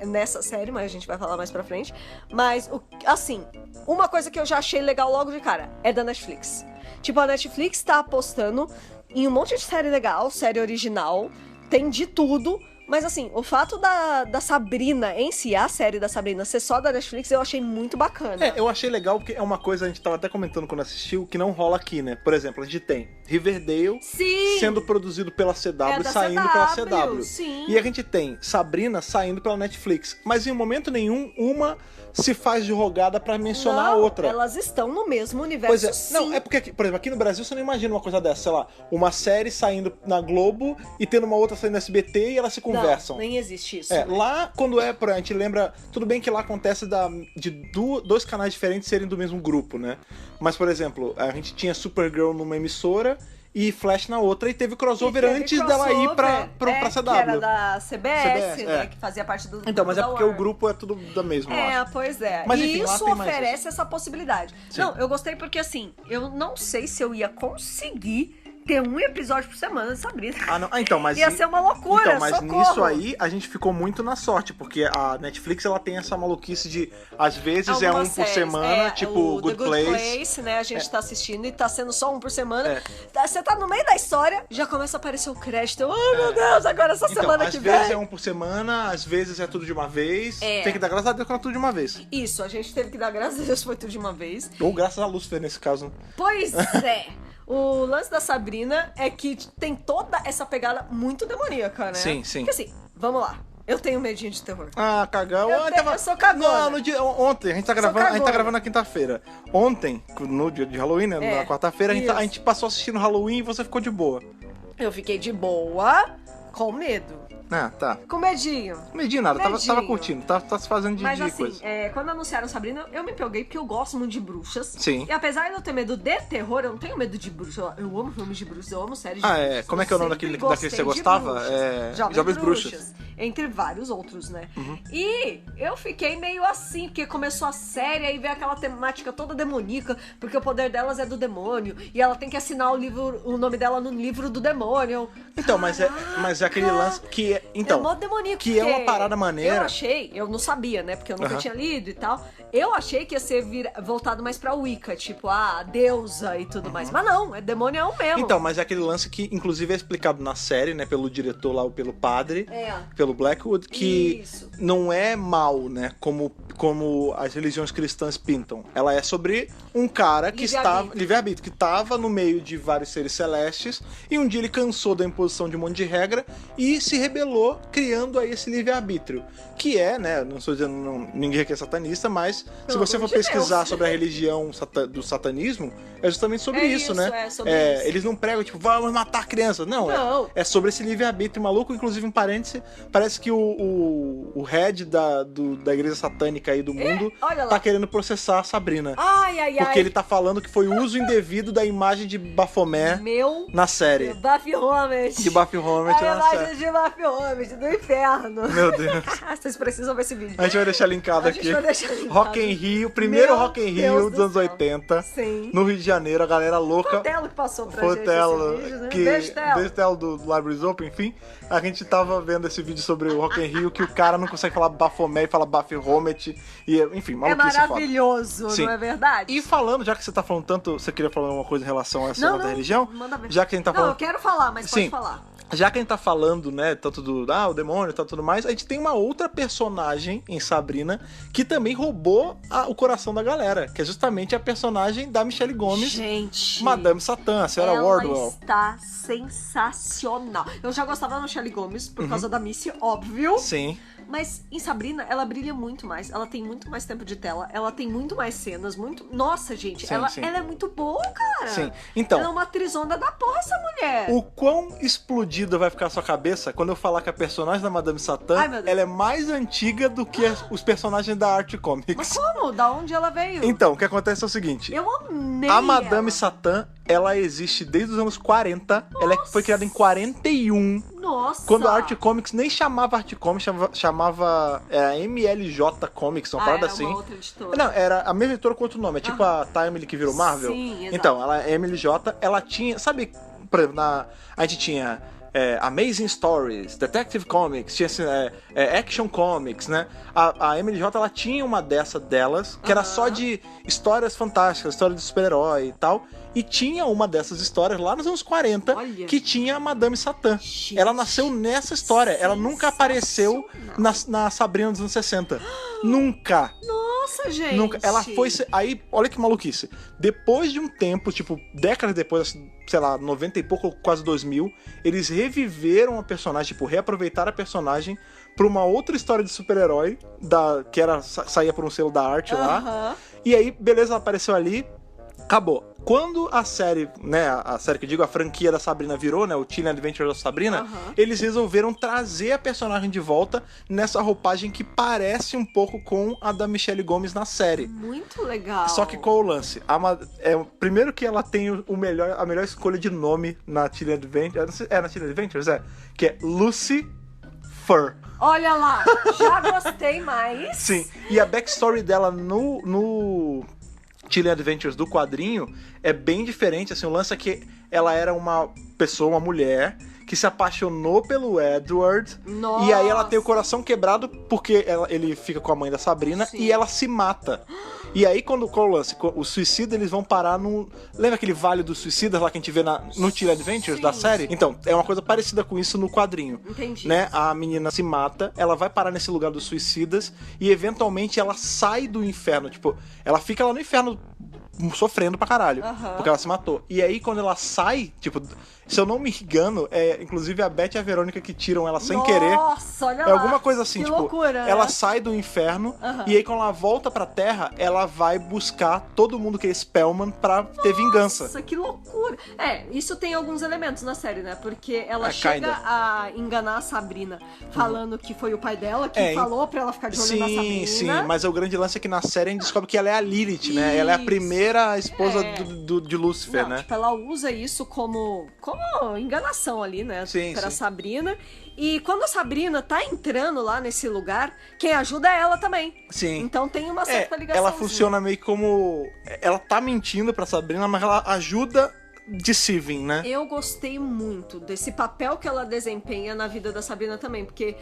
nessa série, mas a gente vai falar mais pra frente. Mas, assim, uma coisa que eu já achei legal logo de cara é da Netflix. Tipo, a Netflix tá apostando em um monte de série legal, série original, tem de tudo. Mas assim, o fato da Sabrina em si, a série da Sabrina, ser só da Netflix, eu achei muito bacana. Eu achei legal porque é uma coisa, a gente tava até comentando quando assistiu, que não rola aqui, né? Por exemplo, a gente tem Riverdale sendo produzido pela CW, saindo pela CW. Sim. E a gente tem Sabrina saindo pela Netflix. Mas em momento nenhum, uma se faz de rogada pra mencionar a outra. Elas estão no mesmo universo. Pois é, sim. não, é porque, por exemplo, aqui no Brasil você não imagina uma coisa dessa, sei lá, uma série saindo na Globo e tendo uma outra saindo no SBT e elas se conversam. Não, nem existe isso. Lá, quando a gente lembra, tudo bem que lá acontece de dois canais diferentes serem do mesmo grupo, né? Mas, por exemplo, a gente tinha Supergirl numa emissora e Flash na outra, e teve crossover antes dela ir pra CW. Que era da CBS, né? Que fazia parte do Então, mas é porque Warner. o grupo é tudo da mesma, eu acho. Pois é. Mas, e enfim, lá isso tem mais oferece essa possibilidade. Sim. Não, eu gostei porque, assim, eu não sei se eu ia conseguir ter um episódio por semana de Sabrina. Então, mas... Ia ser uma loucura, Então, mas socorro. nisso aí, a gente ficou muito na sorte, porque a Netflix, ela tem essa maluquice de, às vezes, Algumas por séries, semana, tipo o Good The Place. né? A gente tá assistindo e tá sendo só um por semana. Você tá no meio da história, já começa a aparecer o crédito. Oh, meu Deus, agora essa semana que vem. Às vezes é um por semana, às vezes é tudo de uma vez. Tem que dar graças a Deus quando é tudo de uma vez. Isso, a gente teve que dar graças a Deus, foi tudo de uma vez. Ou graças a Lúcifer, nesse caso. Né? Pois é. O lance da Sabrina é que tem toda essa pegada muito demoníaca, né? Sim. Porque assim, vamos lá. Eu tenho medinho de terror. Cagão. Eu sou cagona. Não, ontem, a gente tá gravando na quinta-feira. Ontem, no dia de Halloween, né? Na quarta-feira, a gente passou assistindo Halloween e você ficou de boa. Eu fiquei de boa, com medo. Tá. Com medinho. Medinho nada, tava curtindo, tá se fazendo de Mas assim, coisa. quando anunciaram Sabrina, eu me empolguei porque eu gosto muito de bruxas. Sim. E apesar de eu ter medo de terror, eu não tenho medo de bruxa. Eu amo filmes de bruxas, eu amo séries de bruxas. Como é que é o nome daquele que você gostava? Jovens Bruxas. Entre vários outros, né? E eu fiquei meio assim, porque começou a série, aí veio aquela temática toda demoníaca, porque o poder delas é do demônio, e ela tem que assinar o nome dela no livro do demônio. Então, mas é aquele lance que é... Então, é mó demoníaco, que é uma parada maneira. Eu não sabia, né? Porque eu nunca tinha lido e tal. Eu achei que ia ser voltado mais pra Wicca, tipo, a deusa e tudo mais. Mas não, é demonião mesmo. Então, mas é aquele lance que, inclusive, é explicado na série, né? Pelo diretor lá, ou pelo padre, pelo Blackwood, que não é mal, né? Como as religiões cristãs pintam. Ela é sobre um cara que livre-arbítrio, que estava no meio de vários seres celestes, e um dia ele cansou da imposição de um monte de regra e se rebelou, criando aí esse livre-arbítrio. Que é, né? Não estou dizendo ninguém aqui é satanista, mas se você for pesquisar sobre a religião do satanismo, é justamente sobre isso, né? Isso. Eles não pregam, tipo, vamos matar crianças. Não. É sobre esse livre-arbítrio maluco. Inclusive, um parêntese, parece que o head da igreja satânica aí do mundo tá querendo processar a Sabrina. Porque ele tá falando que foi uso indevido da imagem de Baphomet na série. Baphomet. De Baphomet na na série. imagem de Baphomet, do inferno. Meu Deus. Vocês precisam ver esse vídeo. A gente vai deixar linkado aqui. Rock in Rio, primeiro Rock in Rio dos anos 80. Sim. No Rio de Janeiro, a galera louca. Foi o Telo que passou pra gente esse vídeo, né? Beijo, Telo do Libraries Open, enfim. A gente tava vendo esse vídeo sobre o Rock in Rio, que o cara não consegue falar Baphomet e fala Baphomet. E, enfim, maluquice é maravilhoso, foda. não é verdade? E falando, já que você tá falando tanto, você queria falar alguma coisa em relação a essa outra religião? Manda ver. Já que a gente tá falando... Não, eu quero falar, mas pode falar. Já que a gente tá falando, né, tanto o demônio e tudo mais, a gente tem uma outra personagem em Sabrina que também roubou o coração da galera, que é justamente a personagem da Michelle Gomes, gente, Madame Satã, a senhora Wardwell. Está sensacional. Eu já gostava da Michelle Gomes por causa da Missy, óbvio. Sim. Mas em Sabrina, ela brilha muito mais. Ela tem muito mais tempo de tela. Ela tem muito mais cenas. Nossa, gente. Sim, ela é muito boa, cara. Sim. Então, ela é uma atrizona da porra, essa mulher. O quão explodida vai ficar a sua cabeça quando eu falar que a personagem da Madame Satã, ela é mais antiga do que os personagens da Art Comics. Mas como? Da onde ela veio? Então, o que acontece é o seguinte. Eu amei a Madame Satã, ela existe desde os anos 40. Nossa. Ela foi criada em 41. Nossa! Quando a Art Comics nem chamava Art Comics, chamava MLJ Comics, uma parada assim. Uma outra editora. Não, era a mesma editora com outro nome. É tipo a Timely que virou Marvel. Sim, exato. Então, ela é MLJ, ela tinha... Sabe, por exemplo, a gente tinha... Amazing Stories, Detective Comics, tinha Action Comics, né? A MLJ, ela tinha uma delas, que era só de histórias fantásticas, história de super-herói e tal. E tinha uma dessas histórias lá nos anos 40, Olha. Que tinha a Madame Satã. Gente, ela nasceu nessa história, ela nunca apareceu na Sabrina dos anos 60. Nunca! Nossa, gente! Nunca. Ela foi... Aí, olha que maluquice. Depois de um tempo, tipo, décadas depois, sei lá, 90 e pouco, quase 2000, eles reviveram a personagem, tipo, reaproveitaram a personagem pra uma outra história de super-herói, que saía por um selo da arte lá. E aí, beleza, ela apareceu ali, acabou. Quando a série, né, a série que eu digo, a franquia da Sabrina virou, né, o Chilling Adventures da Sabrina, eles resolveram trazer a personagem de volta nessa roupagem que parece um pouco com a da Michelle Gomes na série. Muito legal. Só que qual o lance? Primeiro que ela tem a melhor escolha de nome na Chilling Adventures, na Chilling Adventures, que é Lucy Fur. Olha lá, já gostei mais. Sim, e a backstory dela no Chilling Adventures do quadrinho é bem diferente, assim, o lance é que ela era uma pessoa, uma mulher, que se apaixonou pelo Edward. Nossa. E aí ela tem o coração quebrado porque ele fica com a mãe da Sabrina. Sim. E ela se mata. E aí, qual o lance? Os suicidas, eles vão parar no... Lembra aquele Vale dos Suicidas lá que a gente vê no Chilling Adventures da série? Então, é uma coisa parecida com isso no quadrinho. Entendi. Né? A menina se mata, ela vai parar nesse lugar dos suicidas e, eventualmente, ela sai do inferno. Tipo, ela fica lá no inferno sofrendo pra caralho, porque ela se matou. E aí, quando ela sai, tipo, se eu não me engano, inclusive a Beth e a Verônica que tiram ela sem querer. Nossa, olha lá. É alguma coisa assim, que tipo, loucura, ela né? sai do inferno e aí quando ela volta pra Terra, ela vai buscar todo mundo que é Spellman pra ter vingança. Nossa, que loucura. Isso tem alguns elementos na série, né? Porque ela chega a enganar a Sabrina falando que foi o pai dela que falou pra ela ficar de olho na Sabrina. Sim, mas o grande lance é que na série a gente descobre que ela é a Lilith, né? Ela é a primeira esposa de Lúcifer, né? Tipo, ela usa isso como enganação ali, né? Pra Sabrina. E quando a Sabrina tá entrando lá nesse lugar, quem ajuda é ela também. Sim. Então tem uma certa ligação. Ela funciona meio como... Ela tá mentindo pra Sabrina, mas ela ajuda deceiving, né? Eu gostei muito desse papel que ela desempenha na vida da Sabrina também, porque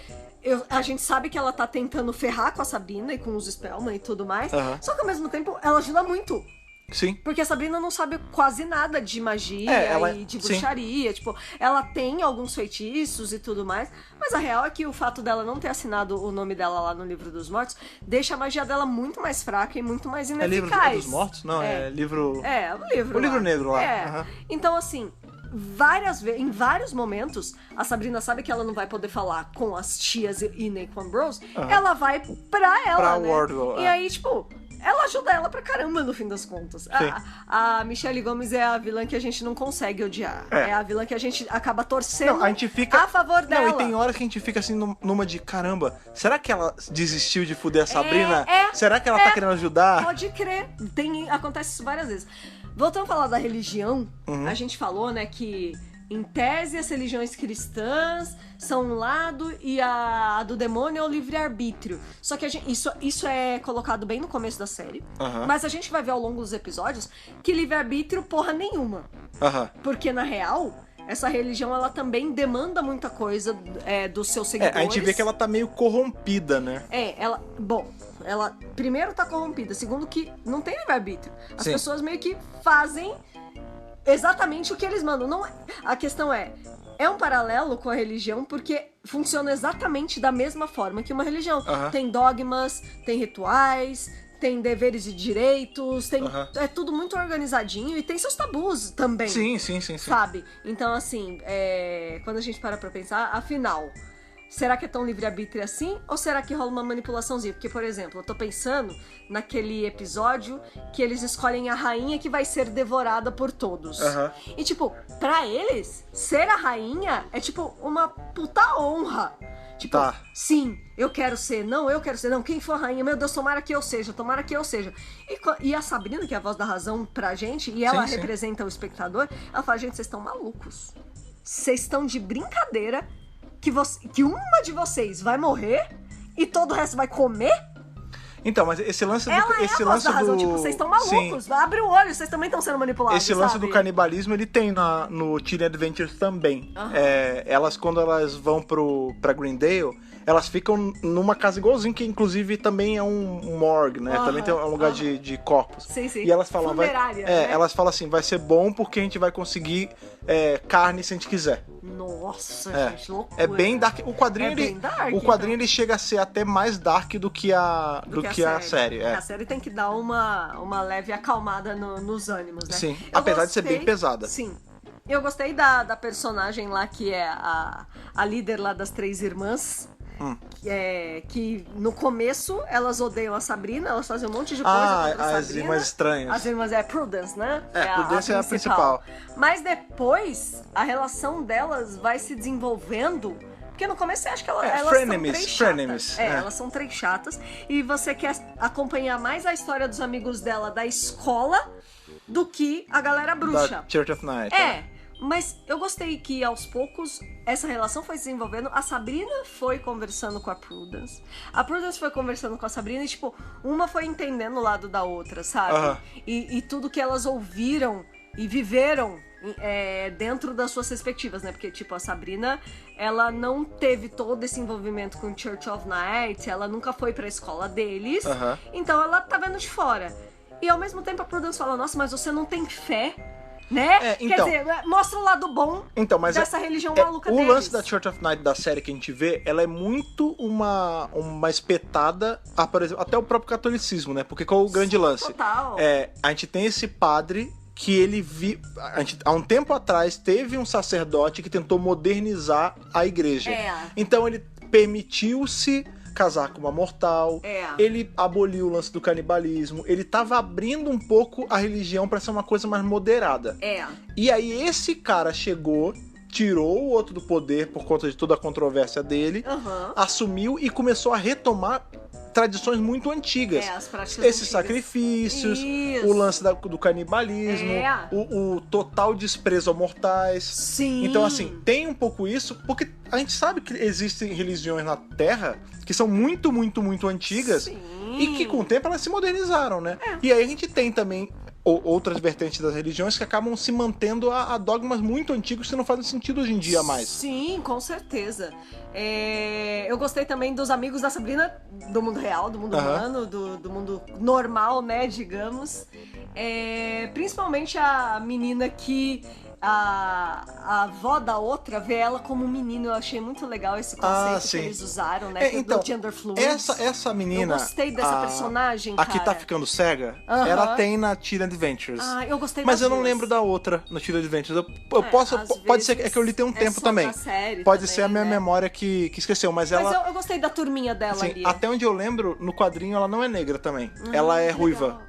a gente sabe que ela tá tentando ferrar com a Sabrina e com os Spellman e tudo mais, só que ao mesmo tempo ela ajuda muito. Sim. Porque a Sabrina não sabe quase nada de magia e de bruxaria. Tipo, ela tem alguns feitiços e tudo mais, mas a real é que o fato dela não ter assinado o nome dela lá no Livro dos Mortos deixa a magia dela muito mais fraca e muito mais ineficaz. É Livro dos Mortos? Não, é livro... o livro. O livro negro lá. Então, assim... em vários momentos, a Sabrina sabe que ela não vai poder falar com as tias e nem com a Ambrose, ela vai pra ela, né? Wardwell, e aí, tipo, ela ajuda ela pra caramba no fim das contas. A Michelle Gomes é a vilã que a gente não consegue odiar. É a vilã que a gente acaba torcendo a gente fica... a favor dela. Não, e tem horas que a gente fica assim numa de caramba, será que ela desistiu de fuder a Sabrina? Será que ela tá querendo ajudar? Pode crer. Acontece isso várias vezes. Voltando a falar da religião, a gente falou, né, que em tese as religiões cristãs são um lado e a do demônio é o livre-arbítrio. Só que isso é colocado bem no começo da série. Mas a gente vai ver ao longo dos episódios que livre-arbítrio porra nenhuma. Porque na real... essa religião, ela também demanda muita coisa dos seus seguidores. A gente vê que ela tá meio corrompida, né? Ela primeiro tá corrompida, segundo que não tem livre-arbítrio. As pessoas meio que fazem exatamente o que eles mandam. Não, a questão é um paralelo com a religião porque funciona exatamente da mesma forma que uma religião. Tem dogmas, tem rituais... tem deveres e direitos, é tudo muito organizadinho e tem seus tabus também. Sim. Sabe? Então, assim, quando a gente para pra pensar, afinal, será que é tão livre-arbítrio assim? Ou será que rola uma manipulaçãozinha? Porque, por exemplo, eu tô pensando naquele episódio que eles escolhem a rainha que vai ser devorada por todos. E, tipo, pra eles, ser a rainha é, tipo, uma puta honra. Tipo, sim, eu quero ser, não, eu quero ser, não, quem for a rainha, meu Deus, tomara que eu seja. E a Sabrina, que é a voz da razão pra gente, e ela representa o espectador, ela fala, gente, vocês estão malucos. Vocês estão de brincadeira que uma de vocês vai morrer e todo o resto vai comer? Então, mas esse lance razão, tipo, vocês estão malucos, sim. Abre o olho, vocês também estão sendo manipulados, esse lance do canibalismo, ele tem no Teen Adventures também. Elas, quando elas vão pra Greendale, elas ficam numa casa igualzinho, que inclusive também é um morgue, né? Também tem um lugar de corpos. Sim. E elas falam... né? Elas falam assim, vai ser bom porque a gente vai conseguir carne se a gente quiser. Nossa, gente, loucura. É bem dark. O quadrinho, ele chega a ser até mais dark do que a série. A série tem que dar uma leve acalmada nos ânimos, né? Sim, apesar de ser bem pesada. Sim. Eu gostei da personagem lá, que é a líder lá das 3 irmãs. Que no começo elas odeiam a Sabrina, elas fazem um monte de coisa contra a Sabrina. As irmãs estranhas. As irmãs Prudence, né? Prudence é a principal. Mas depois a relação delas vai se desenvolvendo. Porque no começo você acha que elas são 3 chatas. Elas são 3 chatas. E você quer acompanhar mais a história dos amigos dela da escola do que a galera bruxa. Da Church of Night. Mas eu gostei que aos poucos essa relação foi se desenvolvendo. A Sabrina foi conversando com a Prudence. A Prudence foi conversando com a Sabrina e, tipo, uma foi entendendo o lado da outra, sabe? E tudo que elas ouviram e viveram dentro das suas respectivas, né? Porque, tipo, a Sabrina, ela não teve todo esse envolvimento com Church of Night, ela nunca foi pra escola deles, então ela tá vendo de fora. E ao mesmo tempo a Prudence fala, nossa, mas você não tem fé, né? Então, quer dizer, mostra o lado bom dessa religião maluca deles. O lance da Church of Night, da série que a gente vê, ela é muito uma espetada, por exemplo, até o próprio catolicismo, né? Porque qual é o grande lance? Total. A gente tem esse padre que ele há um tempo atrás teve um sacerdote que tentou modernizar a igreja. Então ele permitiu-se casar com uma mortal, ele aboliu o lance do canibalismo, ele tava abrindo um pouco a religião pra ser uma coisa mais moderada. E aí esse cara chegou, tirou o outro do poder por conta de toda a controvérsia dele, assumiu e começou a retomar tradições muito antigas. Esses sacrifícios, o lance do canibalismo, o total desprezo a mortais. Sim. Então, assim, tem um pouco isso, porque a gente sabe que existem religiões na Terra que são muito, muito, muito antigas. Sim. E que com o tempo elas se modernizaram, né? E aí a gente tem também outras vertentes das religiões que acabam se mantendo a dogmas muito antigos que não fazem sentido hoje em dia mais. Sim, com certeza. Eu gostei também dos amigos da Sabrina, do mundo real, do mundo humano, do mundo normal, né, digamos. Principalmente a menina que a avó da outra vê ela como um menino. Eu achei muito legal esse conceito que eles usaram, né? Então, do gender fluid. Essa menina... Eu gostei dessa personagem, a cara. que tá ficando cega, ela tem na Teen Adventures. Eu gostei Mas das eu não duas. lembro da outra no Teen Adventures. Pode ser que eu li tem um tempo também. Série pode também, ser a minha memória que esqueceu, mas ela... Mas eu gostei da turminha dela ali. Até onde eu lembro, no quadrinho ela não é negra também. Ela é ruiva.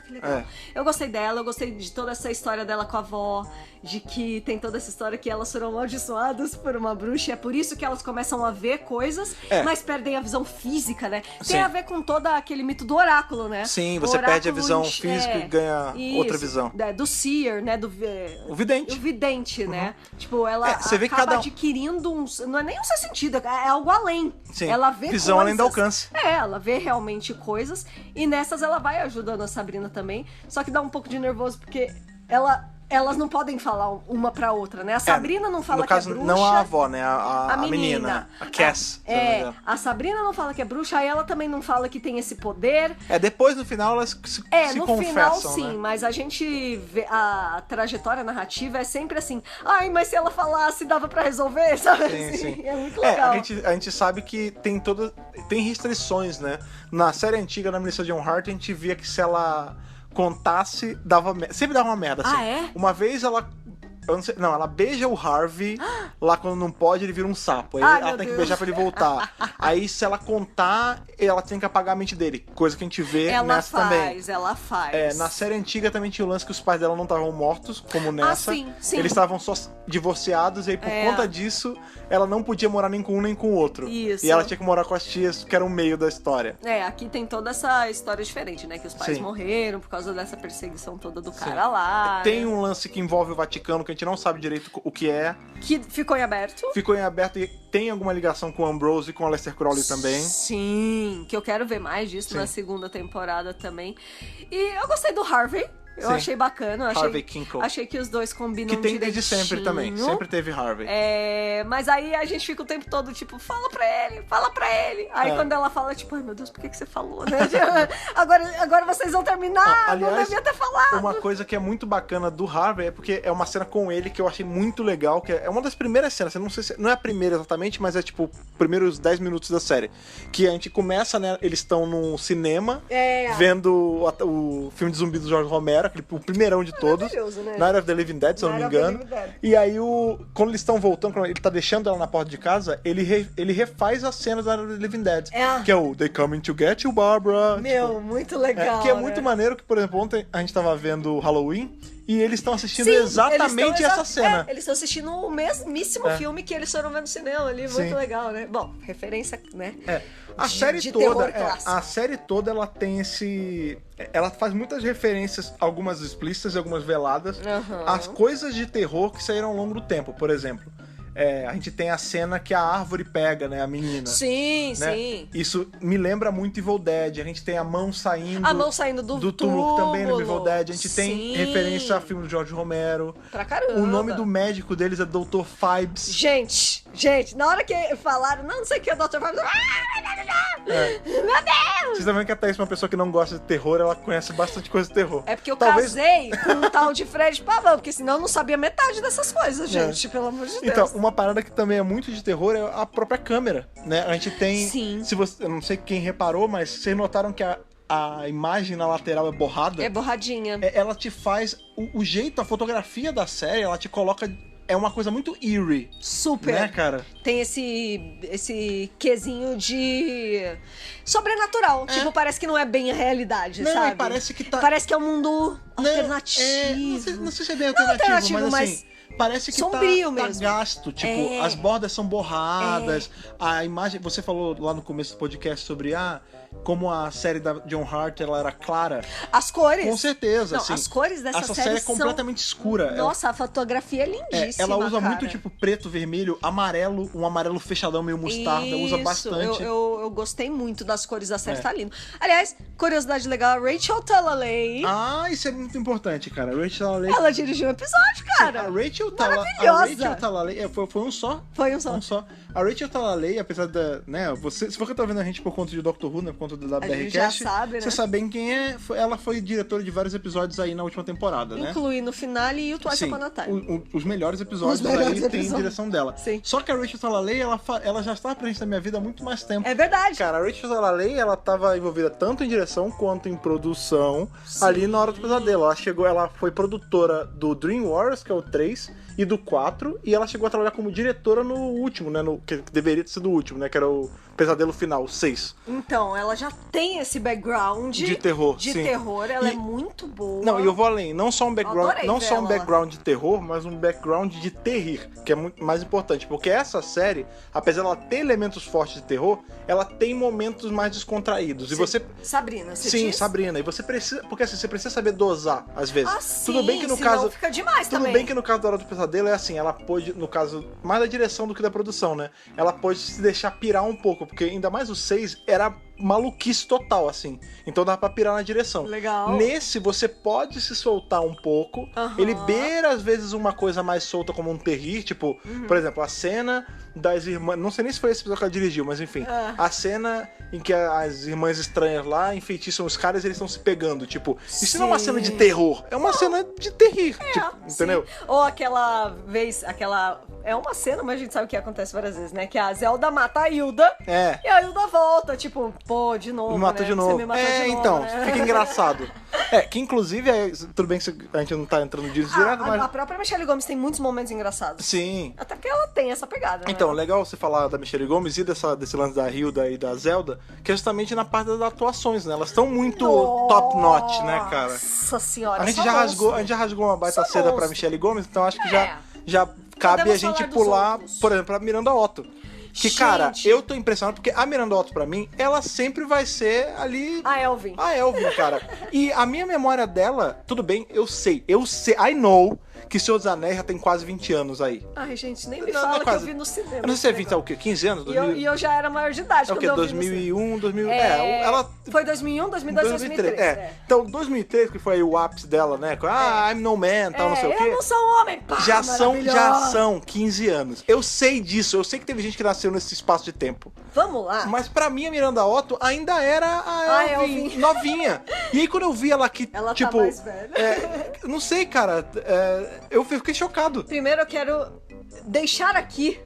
Que legal. Eu gostei dela, eu gostei de toda essa história dela com a avó, de que tem toda essa história que elas foram amaldiçoadas por uma bruxa, e é por isso que elas começam a ver coisas, mas perdem a visão física, né? Tem a ver com todo aquele mito do oráculo, né? Sim, você perde a visão física e ganha outra visão. Do seer, né? O vidente. O vidente, né? Tipo, ela você vê acaba adquirindo não é nem um sentido, é algo além. Sim. Ela vê visão coisas, além do alcance. Ela vê realmente coisas, e nessas ela vai ajudando a Sabrina também, só que dá um pouco de nervoso, porque elas não podem falar uma pra outra, né? A Sabrina não fala que é bruxa. No caso, não a avó, né? A menina. A Cass. A Sabrina não fala que é bruxa, aí ela também não fala que tem esse poder. Depois no final elas se no confessam, final sim, né? Mas a gente vê, a trajetória narrativa é sempre assim, mas se ela falasse dava pra resolver, sabe? Sim. É muito legal. A gente sabe que tem restrições, né? Na série antiga, na Melissa John Hart, a gente via que se ela contasse, sempre dava uma merda. Assim. É? Uma vez ela Eu não sei, não, ela beija o Harvey, lá quando não pode, ele vira um sapo. Aí ela tem que beijar pra ele voltar. Aí, se ela contar, ela tem que apagar a mente dele. Coisa que a gente vê nessa também. Ela faz. Na série antiga também tinha o lance que os pais dela não estavam mortos, como nessa. Sim. Eles estavam só divorciados, e aí por conta disso, ela não podia morar nem com um nem com o outro. Isso. E ela tinha que morar com as tias, que era o meio da história. Aqui tem toda essa história diferente, né? Que os pais morreram por causa dessa perseguição toda do cara lá. Tem um lance que envolve o Vaticano, que a gente não sabe direito o que é. Que ficou em aberto. Ficou em aberto e tem alguma ligação com o Ambrose e com o Aleister Crowley também. Sim, que eu quero ver mais disso na segunda temporada também. E eu gostei do Harvey. Eu achei bacana. Harvey Kinkle. Achei que os dois combinam direitinho. Que tem direitinho. desde sempre também. Sempre teve Harvey. Mas aí a gente fica o tempo todo, tipo, fala pra ele. Aí quando ela fala, tipo, ai meu Deus, por que você falou, né? agora vocês vão terminar, aliás, não devia ter falado. Uma coisa que é muito bacana do Harvey é porque é uma cena com ele que eu achei muito legal, que é uma das primeiras cenas, não sei se não é a primeira exatamente, mas é tipo, primeiros 10 minutos da série. Que a gente começa, né, eles estão num cinema, vendo o filme de zumbi do Jorge Romero, o primeirão de todos. Né? Night of the Living Dead, se eu não me engano. E aí, quando eles estão voltando, quando ele tá deixando ela na porta de casa, ele refaz as cenas da Night of the Living Dead. Que é o They Coming to Get You, Barbara. Muito legal. Que é muito maneiro, que, por exemplo, ontem a gente tava vendo Halloween e eles estão assistindo exatamente essa cena. Eles estão assistindo o mesmíssimo filme que eles foram ver no cinema ali. Muito legal, né? Bom, referência, né? A série toda, ela tem esse... Ela faz muitas referências, algumas explícitas e algumas veladas, às coisas de terror que saíram ao longo do tempo. Por exemplo, a gente tem a cena que a árvore pega, né, a menina. Sim. Isso me lembra muito Evil Dead. A gente tem a mão saindo... A mão saindo do túmulo. Também no Evil Dead. A gente tem referência a filme do George Romero. Pra caramba. O nome do médico deles é Dr. Fibes. Gente, na hora que falaram, não sei o que é o Dr. Fibes... Meu Deus! Vocês estão vendo que a Thaís é uma pessoa que não gosta de terror, ela conhece bastante coisa de terror. É porque eu casei com um tal de Fred Pavão, porque senão eu não sabia metade dessas coisas, gente, pelo amor de Deus. Então, uma parada que também é muito de terror é a própria câmera, né? A gente tem... Sim. Eu não sei quem reparou, mas vocês notaram que a imagem na lateral é borrada? É borradinha. Ela te faz... O jeito, a fotografia da série, ela te coloca... É uma coisa muito eerie. Super. Né, cara? Tem esse quesinho de sobrenatural. Tipo, parece que não é bem a realidade, sabe? Parece que tá... Parece que é um mundo alternativo. Não sei se é bem alternativo, mas assim... Parece que sombrio tá mesmo. gasto, tipo, as bordas são borradas, a imagem... Você falou lá no começo do podcast sobre como a série da John Hart, ela era clara. As cores. Com certeza, não, assim. As cores dessa série é completamente escura. Nossa, a fotografia é lindíssima, ela usa cara. muito, tipo, preto, vermelho, amarelo, um amarelo fechadão, meio mostarda, usa bastante. Eu gostei muito das cores da série, tá lindo. Aliás, curiosidade legal, Rachel Talalay. Isso é muito importante, cara. Rachel Talalay... Ela dirigiu um episódio, cara. A Rachel Talalay... Foi um só? Foi um só. A Rachel Talalay, apesar da... Né, se você tá vendo a gente por conta de Doctor Who, né, por conta da BRCast, já sabe, né? Você sabe bem quem é. Ela foi diretora de vários episódios aí na última temporada, né? Incluindo o finale e o Twice Upon a Time. Os melhores episódios tem direção dela. Sim. Só que a Rachel Talalay, ela já estava presente na minha vida há muito mais tempo. É verdade. Cara, a Rachel Talalay, ela estava envolvida tanto em direção quanto em produção. Sim. Ali na Hora do Pesadelo. Ela foi produtora do Dream Warriors, que é o 3, e do 4, e ela chegou a trabalhar como diretora no último, né? Que deveria ter sido o último, né? Que era o Pesadelo Final, 6. Então, ela já tem esse background de terror. Ela é muito boa. Não, e eu vou além, não só um background de terror, mas um background de terrir, que é muito mais importante, porque essa série, apesar dela ter elementos fortes de terror, ela tem momentos mais descontraídos. E você Sabrina, diz? Sabrina, e você precisa, porque assim, você precisa saber dosar às vezes. Tudo bem que no caso fica demais tudo também. Bem que no caso da Hora do Pesadelo é assim, ela pôde, no caso, mais da direção do que da produção, né? Ela pôde se deixar pirar um pouco, porque ainda mais o 6 era maluquice total, assim. Então dava pra pirar na direção. Legal. Nesse, você pode se soltar um pouco. Ele beira, às vezes, uma coisa mais solta como um terrir. Tipo, por exemplo, a cena das irmãs... Não sei nem se foi esse episódio que ela dirigiu, mas enfim. A cena em que as irmãs estranhas lá enfeitiçam os caras e eles estão se pegando. Tipo, isso não é uma cena de terror. É uma cena de terrir. Tipo, entendeu? Ou aquela vez, aquela é uma cena, mas a gente sabe o que acontece várias vezes, né? Que a Zelda mata a Hilda. É. E a Hilda volta, tipo, pô, de novo, Me matou né? de novo. Você me matou de novo, então, né? fica engraçado. Que inclusive, tudo bem que a gente não tá entrando disso direto, mas... A própria Michelle Gomes tem muitos momentos engraçados. Sim. Até porque ela tem essa pegada, né? Então, legal você falar da Michelle Gomes e desse lance da Hilda e da Zelda, que é justamente na parte das atuações, né? Elas estão muito top-notch, né, cara? Nossa senhora, A gente já rasgou uma baita Só seda monstro. pra Michelle Gomes, então acho que já cabe Podemos a gente falar dos pular, outros. por exemplo, pra Miranda Otto. Que, Gente. cara, eu tô impressionado porque a Miranda Otto, pra mim, ela sempre vai ser ali... A Elvin. A Elvin, cara. E a minha memória dela, tudo bem, eu sei, I know que Senhor dos Anéis já tem quase 20 anos aí. Ai, gente, nem me Não, fala não é que quase. eu vi no cinema. Eu não sei se é 20, é o quê? 15 anos? E eu já era maior de idade É o quando quê? eu vi no cinema. 2001, 2000... Foi Foi 2001, 2002, 2003. Então, 2003, que foi aí o ápice dela, né? I'm no man, tal, não sei o quê. Eu não sou um homem, pá, Já maravilhosa. são 15 anos. Eu sei disso, eu sei que teve gente que nasceu nesse espaço de tempo. Vamos lá. Mas pra mim, a Miranda Otto ainda era a Elvin, novinha. E aí, quando eu vi ela aqui, Ela tipo... tá mais velha. Não sei, cara. Eu fiquei chocado. Primeiro eu quero deixar aqui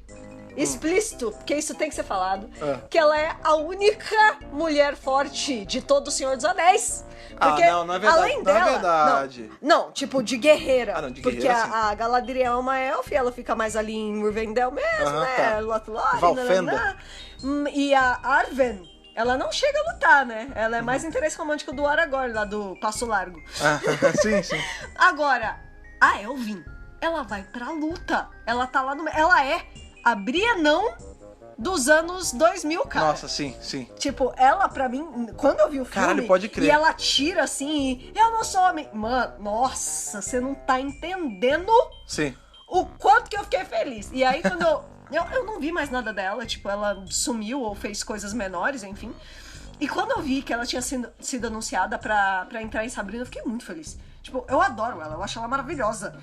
explícito, porque isso tem que ser falado, que ela é a única mulher forte de todo o Senhor dos Anéis. Porque, não é verdade. além dela, não é verdade. Não, tipo, de guerreira. Não, de porque guerreira, sim. a Galadriel é uma elfa e ela fica mais ali em Rivendell mesmo, né? Tá. Lothlórien, Valfenda. E a Arwen, ela não chega a lutar, né? Ela é mais interesse romântico do Aragorn, lá do Passo Largo. Sim. Agora, a Elvin, ela vai pra luta. Ela tá lá no... Ela é a Briennão dos anos 2000, cara. Nossa, sim. Tipo, ela pra mim, quando eu vi o filme... Caralho, pode crer. E ela tira assim e... Eu não sou homem. Mano, nossa, você não tá entendendo Sim. o quanto que eu fiquei feliz. E aí, quando eu não vi mais nada dela. Tipo, ela sumiu ou fez coisas menores, enfim. E quando eu vi que ela tinha sido anunciada pra entrar em Sabrina, eu fiquei muito feliz. Tipo, eu adoro ela. Eu acho ela maravilhosa.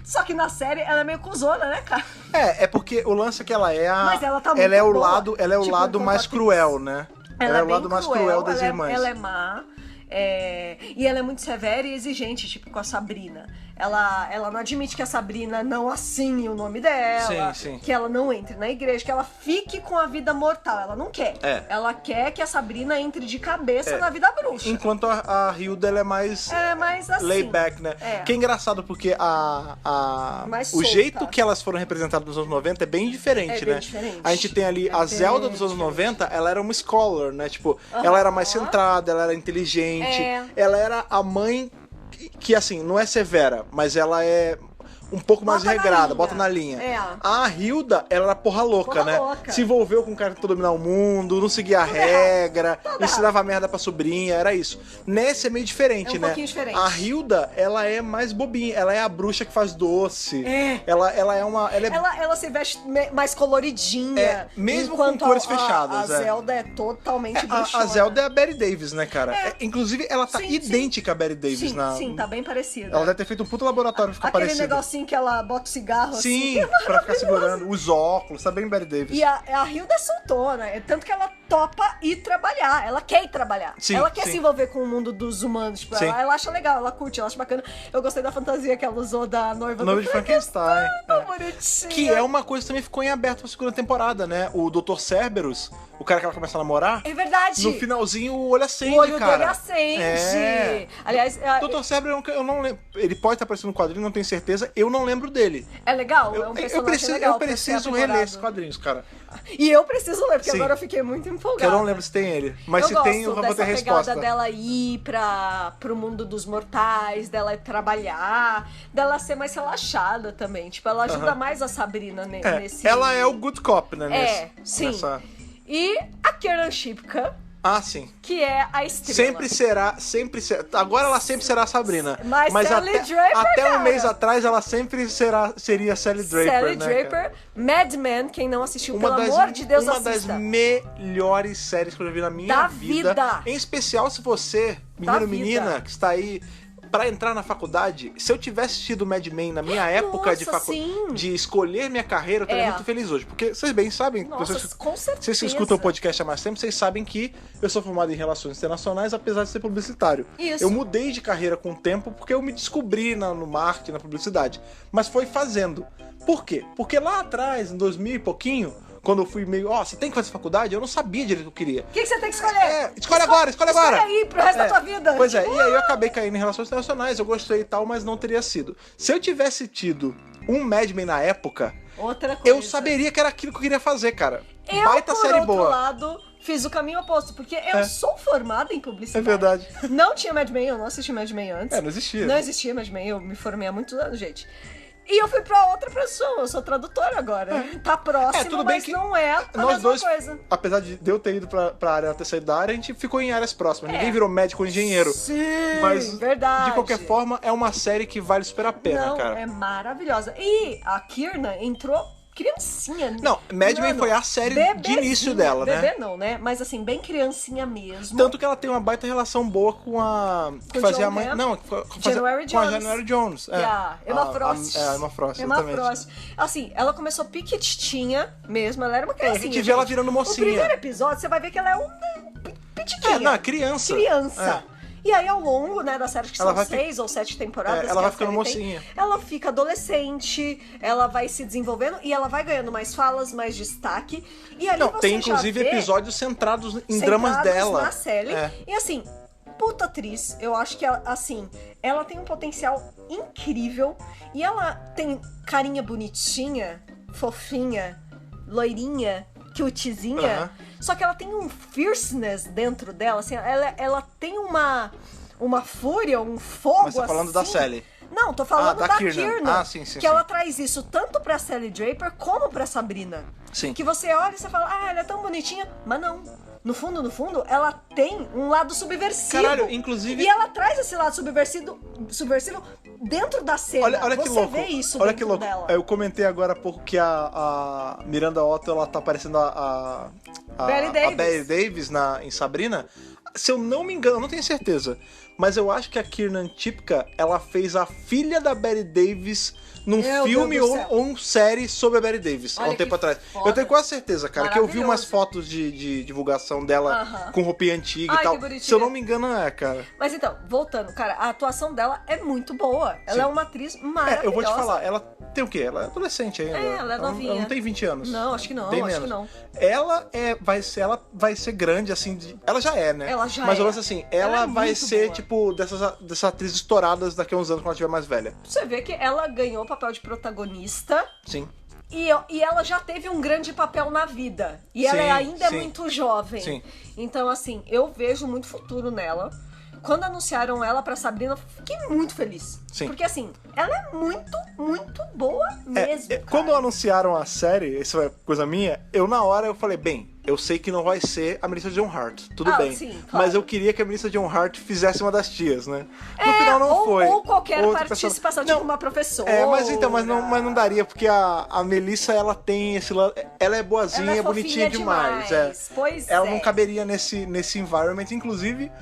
Só que na série ela é meio cuzona, né, cara? É porque o lance é que ela é a... Mas ela tá muito ela é o boa. lado, ela é o Tipo, lado mais enquanto cruel, né? Ela é é o bem lado mais cruel das irmãs. Ela é má. E ela é muito severa e exigente, tipo, com a Sabrina. Ela não admite que a Sabrina não assine o nome dela, Sim. que ela não entre na igreja, que ela fique com a vida mortal. Ela não quer. Ela quer que a Sabrina entre de cabeça na vida bruxa. Enquanto a Hilda, ela é mais... mais assim. Layback, né? Que é engraçado porque Mais o solta. jeito que elas foram representadas nos anos 90 é bem diferente, bem né? diferente. A gente tem ali a Zelda dos anos 90, ela era uma scholar, né? Tipo, ela era mais centrada, ela era inteligente, ela era a mãe que assim, não é severa, mas ela é um pouco mais regrada, bota na linha. A Hilda, ela era porra louca, né? Se envolveu com o cara que tentou dominar o mundo, não seguia a regra, ensinava merda pra sobrinha, era isso. Nesse é meio diferente, né? Pouquinho diferente. A Hilda, ela é mais bobinha, ela é a bruxa que faz doce. Ela é uma... Ela se veste mais coloridinha. Mesmo com cores fechadas. A Zelda é totalmente bruxona. A Zelda é a Betty Davis, né, cara? Inclusive, ela tá idêntica a Betty Davis. Sim, tá bem parecida. Ela deve ter feito um puto laboratório pra ficar Aquele parecida. negocinho que ela bota o cigarro Sim, assim. pra ficar segurando. Os óculos, tá bem Betty Davis. E a Hilda é soltona, tanto que ela topa ir trabalhar. Ela quer ir trabalhar. Ela quer se envolver com o mundo dos humanos. Tipo, ela acha legal, ela curte, ela acha bacana. Eu gostei da fantasia que ela usou da noiva do Frankenstein. Bonitinha. Que é uma coisa que também ficou em aberto pra segunda temporada, né? O Dr. Cerberus, o cara que ela começa a namorar. É verdade. No finalzinho, o olho acende, o olho cara. dele acende. Aliás, o Dr. Cerberus, eu não lembro. Ele pode estar aparecendo no quadrinho, não tenho certeza. Eu não lembro dele. É legal? É um personagem legal. Eu preciso reler esses quadrinhos, cara. E eu preciso ler, porque agora eu fiquei muito empolgada. Que eu não lembro se tem ele. Mas se tem, eu vou ter resposta. Eu gosto dessa pegada dela ir pro mundo dos mortais, dela trabalhar, dela ser mais relaxada também. Tipo, ela ajuda mais a Sabrina nesse... Ela é o good cop, né? Sim. E a Kieran Shipka... sim. Que é a estrela. Sempre será. Agora ela sempre será a Sabrina. Mas Sally Draper, até um mês atrás ela sempre seria Sally Draper, Sally né, Draper, Mad Men, quem não assistiu, pelo amor de Deus, uma assista. das melhores séries que eu já vi na minha vida. Em especial se você, menino, menina, que está aí pra entrar na faculdade, se eu tivesse tido Mad Men na minha época de escolher minha carreira, eu estaria muito feliz hoje. Porque vocês bem sabem, com certeza. Vocês que escutam o podcast há mais tempo, vocês sabem que eu sou formado em Relações Internacionais, apesar de ser publicitário. Isso. Eu mudei de carreira com o tempo porque eu me descobri no marketing, na publicidade. Mas foi fazendo. Por quê? Porque lá atrás, em 2000 e pouquinho, quando eu fui meio, você tem que fazer faculdade, eu não sabia direito o que eu queria. O que você tem que escolher? Escolhe agora! Escolhe aí pro resto da tua vida. Pois é, e aí eu acabei caindo em Relações Internacionais, eu gostei e tal, mas não teria sido. Se eu tivesse tido um Mad Men na época, outra coisa, eu saberia que era aquilo que eu queria fazer, cara. Baita série boa. Por outro lado, fiz o caminho oposto, porque eu sou formada em publicidade. É verdade. Não tinha Mad Men, eu não assisti Mad Men antes. Não existia. Não existia Mad Men, eu me formei há muitos anos, gente. E eu fui pra outra profissão, eu sou tradutora agora. Tá próximo, tudo bem mas que não é a nós mesma dois, coisa. Apesar de eu ter ido pra área, ter saído da área, a gente ficou em áreas próximas. Ninguém virou médico ou engenheiro. Sim, mas, verdade. de qualquer forma, é uma série que vale super a pena, cara. É maravilhosa. E a Kiernan entrou criancinha. Não, Mad Men foi a série de início dela, né? Bebê não, né? Mas assim, bem criancinha mesmo. Tanto que ela tem uma baita relação boa com a... que fazia a mãe... Não, com a January Jones. Emma Frost. Emma Frost, exatamente. Frost. Assim, ela começou piquititinha mesmo, ela era uma criancinha. A gente vê ela virando mocinha. No primeiro episódio, você vai ver que ela é uma pitiquinha. Criança. E aí, ao longo, né, da série, que são 6 ou 7 temporadas, ela vai ficando mocinha. Ela fica adolescente, ela vai se desenvolvendo e ela vai ganhando mais falas, mais destaque. E ali você tem inclusive episódios centrados em dramas dela. Na série. E assim, puta atriz, eu acho que ela, assim, ela tem um potencial incrível e ela tem carinha bonitinha, fofinha, loirinha, cutezinha. Só que ela tem um fierceness dentro dela, assim, ela tem uma fúria, um fogo. Mas tá falando assim. da Sally. Não, tô falando da Kiernan. Sim, que ela traz isso tanto pra Sally Draper como pra Sabrina. Sim. Que você olha e você fala, ela é tão bonitinha, mas não. No fundo, ela tem um lado subversivo. Caralho, inclusive... E ela traz esse lado subversivo dentro da cena. Olha que louco. Você vê isso olha dentro que louco. dela. Eu comentei agora há pouco que a Miranda Otto, ela tá parecendo a Bette Davis em Sabrina. Se eu não me engano, eu não tenho certeza, mas eu acho que a Kiernan Shipka, ela fez a filha da Bette Davis num filme ou série sobre a Bette Davis, há um tempo atrás. Foda. Eu tenho quase certeza, cara, que eu vi umas fotos de divulgação dela com roupinha antiga e tal. Se eu não me engano, cara. Mas então, voltando, cara, a atuação dela é muito boa. Ela é uma atriz maravilhosa. Eu vou te falar, ela tem o quê? Ela é adolescente ainda. Ela é novinha. Ela não tem 20 anos. Não, acho que não. Tem menos. Que não. Ela vai ser grande, assim, ela já é, né? Ela já Mas é. Mas assim, ela vai ser, boa. Tipo, dessas atrizes estouradas daqui a uns anos quando ela estiver mais velha. Você vê que ela ganhou o papel de protagonista. Sim. E ela já teve um grande papel na vida. E ela ainda é muito jovem. Sim. Então, assim, eu vejo muito futuro nela. Quando anunciaram ela pra Sabrina, eu fiquei muito feliz. Sim. Porque, assim, ela é muito, muito boa mesmo, cara. Quando anunciaram a série, isso é coisa minha, na hora eu falei, bem, eu sei que não vai ser a Melissa Joan Hart, tudo bem. Sim, claro. Mas eu queria que a Melissa Joan Hart fizesse uma das tias, né? No final não foi. Ou qualquer participação, tipo uma professora. Mas não daria, porque a Melissa, ela tem esse lado, ela é boazinha, ela é bonitinha demais. Pois ela não caberia nesse environment, inclusive...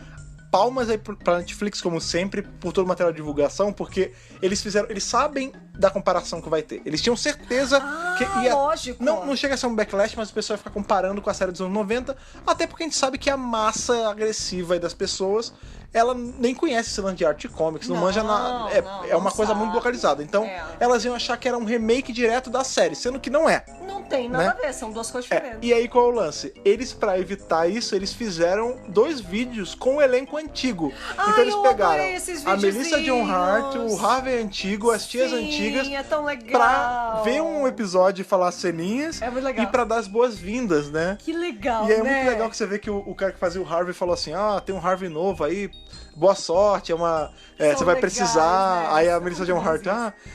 Palmas aí pra Netflix, como sempre, por todo o material de divulgação, porque eles sabem da comparação que vai ter. Eles tinham certeza que lógico. Não chega a ser um backlash, mas o pessoal vai ficar comparando com a série dos anos 90, até porque a gente sabe que a massa agressiva aí das pessoas, ela nem conhece esse lance de arte comics, não manja nada. É uma coisa muito localizada. Então, elas iam achar que era um remake direto da série, sendo que não é. Não tem nada a ver, são duas coisas diferentes. E aí, qual é o lance? Eles, pra evitar isso, eles fizeram 2 vídeos com o elenco antigo. Então eles pegaram a Melissa Joan Hart, o Harvey antigo, as tias antigas, tão legal. Pra ver um episódio e falar ceninhas e pra dar as boas-vindas, né? Que legal, E é muito legal que você vê que o cara que fazia o Harvey falou assim, tem um Harvey novo aí, boa sorte, você vai precisar. Né? Aí a Melissa Joan Hart,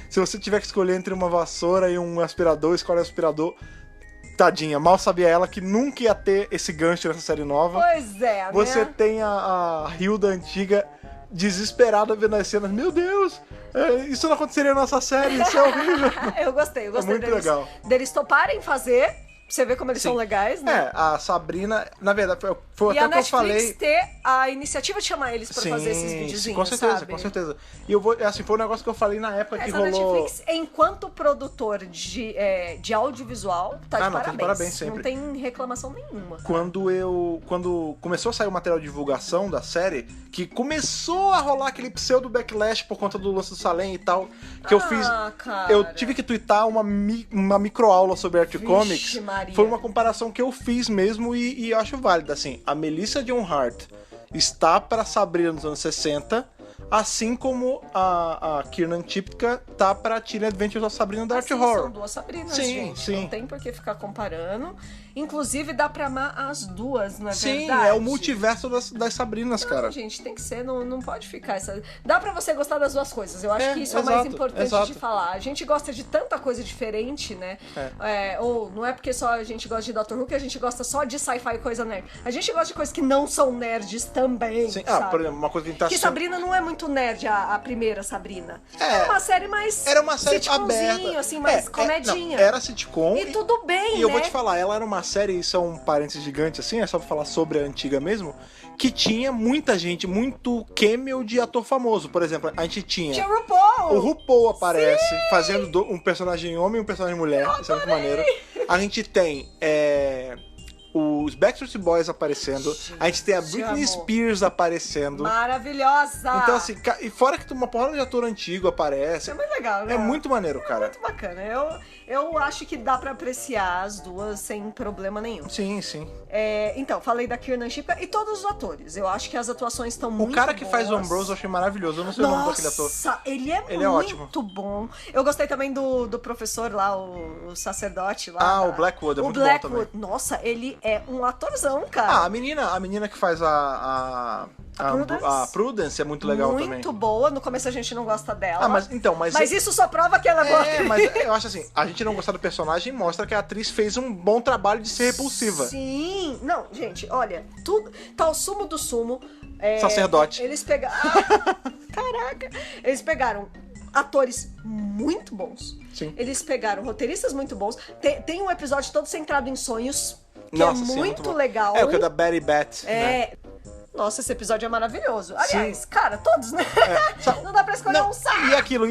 se você tiver que escolher entre uma vassoura e um aspirador, escolhe o aspirador. Tadinha, mal sabia ela que nunca ia ter esse gancho nessa série nova. Pois é, Você tem a Hilda antiga desesperada vendo as cenas. Meu Deus, isso não aconteceria na nossa série, isso é horrível. Eu gostei muito legal. Deles toparem fazer Você vê como eles são legais, né? A Sabrina, na verdade, foi e até a o que eu falei. Netflix ter a iniciativa de chamar eles pra fazer esses videozinhos, com certeza, sabe? com certeza. E eu vou, assim, foi um negócio que eu falei na época que Essa rolou... Netflix, enquanto produtor de audiovisual, tá de parabéns. Parabéns sempre. Não tem reclamação nenhuma. Quando começou a sair o material de divulgação da série, que começou a rolar aquele pseudo backlash por conta do lance do Salem e tal, que eu fiz... Cara. Eu tive que twittar uma microaula sobre Art Comics. Maria. Foi uma comparação que eu fiz mesmo e eu acho válida, assim. A Melissa Joan Hart está pra Sabrina nos anos 60, assim como a Kiernan Shipka tá pra Teen Adventures of Sabrina Dark Horror. São duas Sabrinas, sim, gente. sim. Não tem por que ficar comparando. Inclusive, dá pra amar as duas, não é Sim, verdade? é o multiverso das Sabrinas, cara. Não, gente, tem que ser, não pode ficar essa... Dá pra você gostar das duas coisas. Eu acho que isso é o mais importante de falar. A gente gosta de tanta coisa diferente, né? Ou não é porque só a gente gosta de Dr. Who que a gente gosta só de sci-fi e coisa nerd. A gente gosta de coisas que não são nerds também, Sim. sabe? Por exemplo, uma coisa que a gente tá Que Sabrina não é muito nerd, a primeira Sabrina. Era uma série mais... Era uma série sitcomzinho, aberta. assim, mais comedinha. Não, era sitcom. E tudo bem, E eu vou te falar, ela era uma série, isso é um parênteses gigante, assim, é só pra falar sobre a antiga mesmo, que tinha muita gente, muito cameo de ator famoso. Por exemplo, a gente tinha... o RuPaul! O RuPaul aparece fazendo um personagem homem e um personagem mulher. Isso é muito maneiro. A gente tem... os Backstreet Boys aparecendo, a gente tem a Britney Spears aparecendo. Maravilhosa! Então, assim, e fora que uma porrada de ator antigo aparece. É muito legal, né? É muito maneiro, cara. É muito bacana. Eu acho que dá pra apreciar as duas sem problema nenhum. Sim, sim. Então, falei da Kiernan Shipka e todos os atores. Eu acho que as atuações estão muito boas. O cara que faz o Ambrose eu achei maravilhoso. Eu não sei o nome daquele ator. Nossa, ele é muito ótimo. bom. Eu gostei também do professor lá, o sacerdote lá. O Blackwood, é muito Blackwood. bom também. Nossa, ele é um atorzão, cara. A menina que faz a Prudence é muito legal também. Muito boa. No começo a gente não gosta dela. Mas isso só prova que ela é boa. Mas eu acho assim, a gente não gostar do personagem mostra que a atriz fez um bom trabalho de ser repulsiva. Sim. Não, gente, olha, tudo tá o sumo do sumo. Sacerdote. Eles pegaram... Caraca! Eles pegaram atores muito bons. Sim. Eles pegaram roteiristas muito bons. Tem um episódio todo centrado em sonhos, que Nossa, é sim, muito legal. É o que é da Betty Bat. Né? Nossa, esse episódio é maravilhoso. Aliás, cara, todos, né? Não dá pra escolher um só. E aquilo,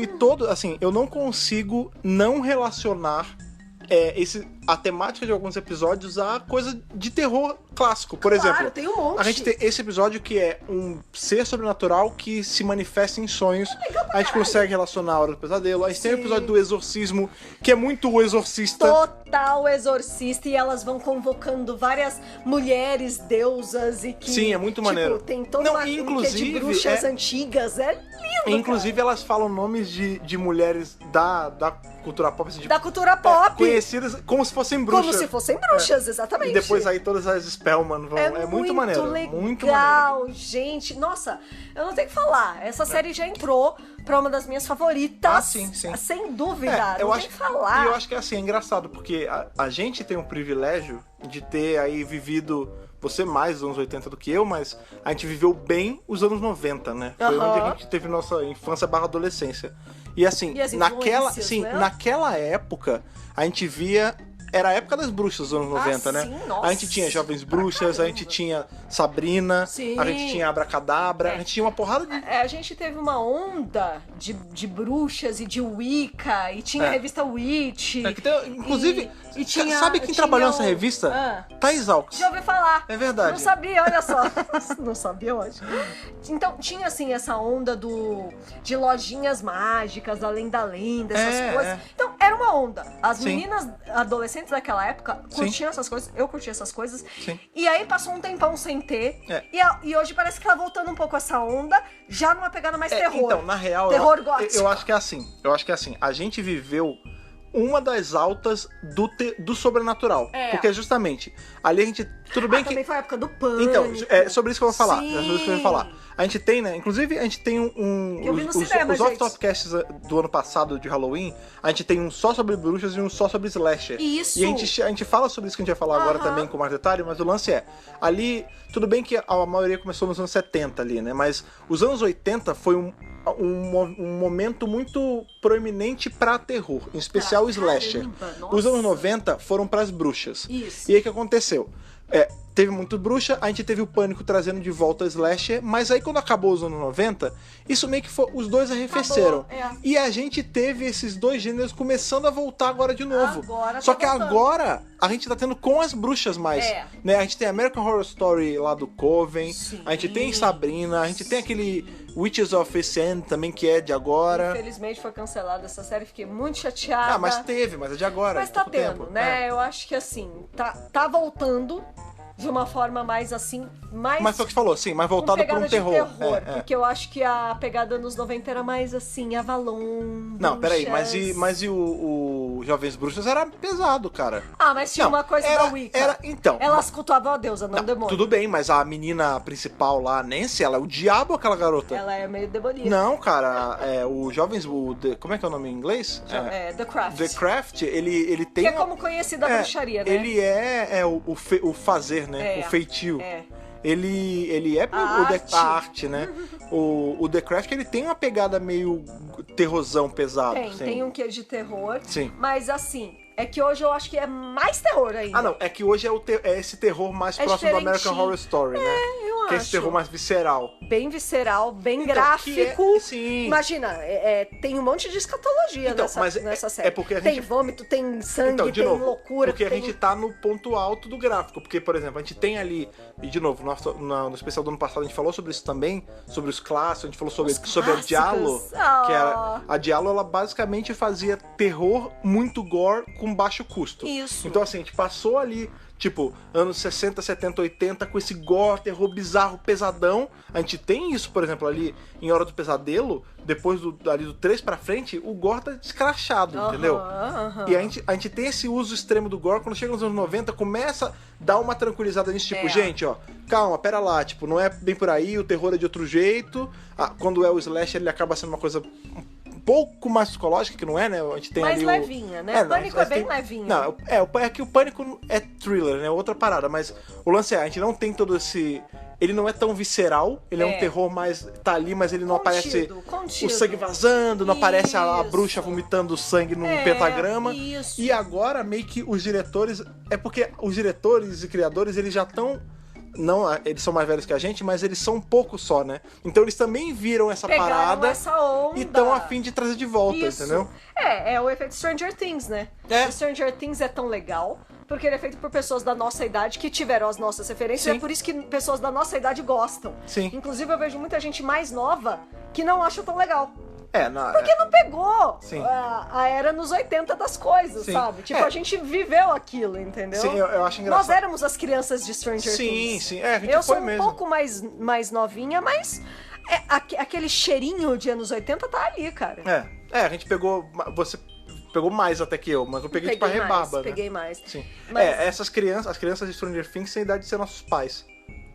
assim, eu não consigo não relacionar a temática de alguns episódios a coisa de terror clássico. Por exemplo, tem um monte. A gente tem esse episódio que é um ser sobrenatural que se manifesta em sonhos. A gente consegue relacionar a Hora do Pesadelo. A gente tem o episódio do Exorcismo, que é muito o Exorcista. Total Exorcista, e elas vão convocando várias mulheres, deusas e que... Sim, é muito maneiro. Tem toda uma inclusive, de bruxas antigas, é lindo, inclusive, cara. elas falam nomes de mulheres da cultura pop. Assim, da cultura pop. Conhecidas como se fossem bruxas. Como se fossem bruxas, exatamente. E depois aí todas as Spellman vão. É muito maneiro. Legal, muito maneiro. Gente. Nossa, eu não tenho que falar. Essa série já entrou pra uma das minhas favoritas. Sim. Sem dúvida. Eu não acho, tem que falar. E eu acho que é engraçado, porque a gente tem o privilégio de ter aí vivido... Você mais os anos 80 do que eu, mas a gente viveu bem os anos 90, né? Foi onde a gente teve nossa infância / adolescência. E assim, naquela época, a gente via... Era a época das bruxas, dos anos 90, né? Sim, nossa, a gente tinha Jovens Bruxas, a gente tinha Sabrina, sim. A gente tinha Abracadabra, a gente tinha uma porrada de... A gente teve uma onda de bruxas e de Wicca, e tinha a revista Witch. Inclusive, e tinha, sabe quem trabalhou nessa revista? Thais Alves. Já ouvi falar. É verdade. Não sabia, olha só. Não sabia hoje. Então, tinha assim essa onda de lojinhas mágicas, além da lenda, essas coisas. Então, era uma onda. As meninas adolescentes daquela época curtiam essas coisas, eu curtia essas coisas. Sim. E aí passou um tempão sem ter. E hoje parece que tá voltando um pouco essa onda, já numa pegada mais terror. Então, na real, terror gótico. Eu acho que é assim. A gente viveu uma das altas do sobrenatural. Porque justamente, ali a gente... Tudo bem que... Também foi a época do Pânico. Então, é sobre isso que eu vou falar. Sim. É sobre isso que eu vou falar. A gente tem, né? Inclusive, a gente tem Eu vi no cinema, os off-topcasts do ano passado de Halloween, a gente tem um só sobre bruxas e um só sobre slasher. Isso. E a gente fala sobre isso que a gente vai falar agora também com mais detalhe, mas o lance é, ali, tudo bem que a maioria começou nos anos 70 ali, né? Mas os anos 80 foi um momento muito proeminente pra terror, em especial o slasher. Os anos 90 foram pras bruxas. Isso. E aí o que aconteceu? Teve muito bruxa, a gente teve o Pânico trazendo de volta o slasher, mas aí quando acabou os anos 90, isso meio que foi, os dois arrefeceram. E a gente teve esses dois gêneros começando a voltar agora de novo. Só que agora a gente tá tendo com as bruxas mais. Né? A gente tem American Horror Story lá do Coven, a gente tem Sabrina, a gente tem aquele Witches of East End também, que é de agora. Infelizmente foi cancelada essa série, fiquei muito chateada. Mas é de agora. Mas tá tendo, tempo. Né? Eu acho que assim, tá voltando de uma forma mais assim, Mas foi o que você falou, sim, mais voltado para um terror. Porque eu acho que a pegada anos 90 era mais assim, Avalon. Não, peraí, mas e o Jovens Bruxas era pesado, cara. Mas tinha uma coisa da Wicca. Então. Elas cultuavam a deusa, não o demônio. Tudo bem, mas a menina principal lá, a Nancy, ela é o diabo, aquela garota. Ela é meio demoníaca. Não, cara, o Jovens... como é que é o nome em inglês? The Craft. The Craft, ele tem... Que é como conhecida a bruxaria, né? Ele é o fazer, né? O feitio. Ele é a arte, né? O The Craft, ele tem uma pegada meio terrorzão pesado. Tem um quê de terror. Sim. Mas assim, é que hoje eu acho que é mais terror ainda. Não, é que hoje é esse terror mais próximo do American Horror Story, né? Eu que é esse terror mais visceral. Bem visceral, bem gráfico. Sim. Imagina, tem um monte de escatologia nessa série. Porque a gente... Tem vômito, tem sangue, tem loucura. Porque a gente tá no ponto alto do gráfico. Porque, por exemplo, a gente tem ali... E, de novo, no especial do ano passado a gente falou sobre isso também. Sobre os clássicos, a gente falou sobre a Diallo. Que era... A Diallo, ela basicamente fazia terror muito gore com baixo custo. Isso. Então, assim, a gente passou ali... Tipo, anos 60, 70, 80, com esse gore, terror bizarro, pesadão. A gente tem isso, por exemplo, ali em Hora do Pesadelo, depois ali do 3 pra frente, o gore tá descrachado, entendeu? E a gente tem esse uso extremo do gore, quando chega nos anos 90, começa a dar uma tranquilizada nisso, tipo, gente, ó, calma, pera lá, tipo, não é bem por aí, o terror é de outro jeito. Quando é o slasher, ele acaba sendo uma coisa um pouco mais psicológica, que não é, né? A gente tem mais ali levinha, né? O Pânico é bem levinho. Não, é que o Pânico é thriller, né? Outra parada, mas o lance a gente não tem todo esse... Ele não é tão visceral, ele é um terror mais... Tá ali, mas ele não aparece o sangue vazando, não aparece a bruxa vomitando sangue num pentagrama. Isso. E agora, meio que os diretores... É porque os diretores e criadores, eles já estão... Não, eles são mais velhos que a gente, mas eles são um pouco só, né? Então eles também viram essa parada essa onda. E estão a fim de trazer de volta, entendeu? É o efeito Stranger Things, né? O Stranger Things é tão legal porque ele é feito por pessoas da nossa idade que tiveram as nossas referências. É por isso que pessoas da nossa idade gostam. Sim. Inclusive eu vejo muita gente mais nova que não acha tão legal. Porque não pegou a era nos 80 das coisas, sabe? Tipo, a gente viveu aquilo, entendeu? Sim, eu acho engraçado. Nós éramos as crianças de Stranger Things. Sim, a gente eu foi sou mesmo. pouco mais novinha, mas aquele cheirinho de anos 80 tá ali, cara. A gente pegou... Você pegou mais até que eu, mas eu peguei tipo a rebarba, né? Peguei mais. Sim. Mas... as crianças de Stranger Things têm a idade de ser nossos pais.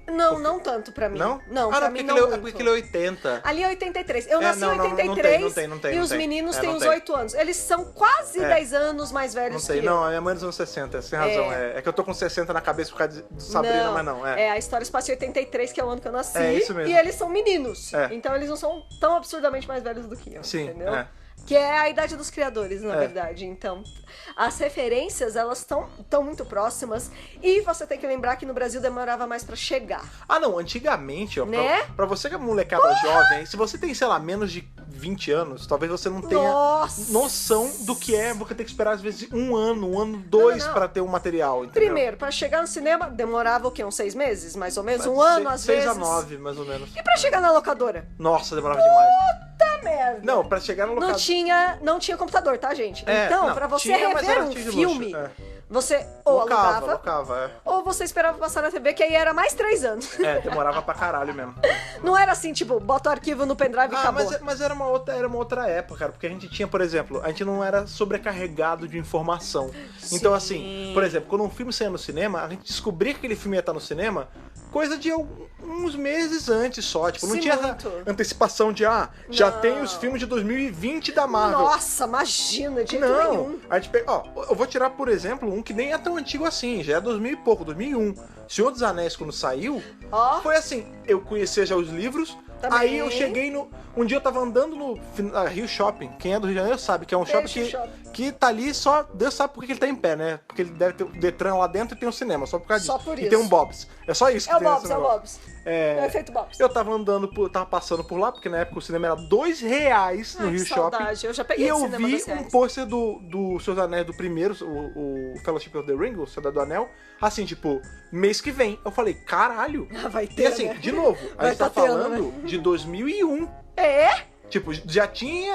Não tanto pra mim. Não? Pra mim não muito. Porque ele é 80. Ali é 83. Eu nasci em 83 não tem, e os meninos têm uns 8 anos. Eles são quase 10 anos mais velhos que eu. Não, a minha mãe é dos anos 60, você tem razão. É que eu tô com 60 na cabeça por causa de Sabrina, mas não. A história se passa em 83, que é o ano que eu nasci. É isso mesmo. E eles são meninos. Então eles não são tão absurdamente mais velhos do que eu. Sim, entendeu? Que é a idade dos criadores, na verdade. Então, as referências, elas estão muito próximas. E você tem que lembrar que no Brasil demorava mais pra chegar. Não, antigamente, ó, né? pra você que é molecada jovem, se você tem, sei lá, menos de 20 anos, talvez você não tenha noção do que é você ter que esperar, às vezes, um ano, dois pra ter um material, entendeu? Primeiro, pra chegar no cinema, demorava o quê? Uns 6 meses, mais ou menos? Um ano, às vezes? 6 a 9, mais ou menos. E pra chegar na locadora? Nossa, demorava demais. Puta merda! Não, pra chegar na locadora... Não tinha computador, tá, gente? Então, pra você rever um filme... Você ou alugava, ou você esperava passar na TV, que aí era mais 3 anos. Demorava pra caralho mesmo. Não era assim, tipo, bota o arquivo no pendrive e acabou. Mas era uma outra época, cara, porque a gente tinha, por exemplo, a gente não era sobrecarregado de informação. Então, assim, por exemplo, quando um filme saía no cinema, a gente descobria que aquele filme ia estar no cinema coisa de uns meses antes só. Tipo, não Sim, tinha muito. essa antecipação de, já tem os filmes de 2020 da Marvel. Nossa, imagina, de jeito nenhum. A gente pega, eu vou tirar, por exemplo, um que nem é tão antigo assim, já é 2000 e pouco, 2001. Senhor dos Anéis, quando saiu, foi assim, eu conhecia já os livros, Também. aí eu cheguei um dia eu tava andando no Rio Shopping, quem é do Rio de Janeiro sabe, que é um shopping que tá ali só, Deus sabe por que ele tá em pé, né? Porque ele deve ter o Detran lá dentro e tem um cinema, só por causa disso. Só por e isso. tem um Bob's. É só isso que tem nesse negócio. Bob's. É o efeito Bob's. Eu tava tava passando por lá, porque na época o cinema era R$2 no Rio Shopping. Eu já peguei e eu cinema vi R$2. um pôster do Seus Anéis do primeiro, o Fellowship of the Ring, o Cidade do Anel, assim, tipo, mês que vem. Eu falei, caralho. Vai ter, e assim, né? de novo, a gente tá falando de 2001. É? Tipo, já tinha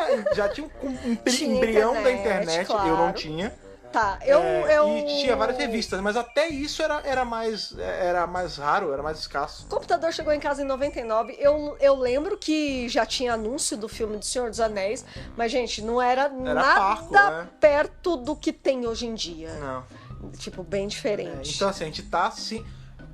um embrião da internet, claro. eu não tinha. Tá, E tinha várias revistas, mas até isso era mais raro, era mais escasso. O computador chegou em casa em 99. Eu lembro que já tinha anúncio do filme do Senhor dos Anéis, mas, gente, não era nada parco, né? perto do que tem hoje em dia. Não. Tipo, bem diferente. Então, assim, a gente tá assim.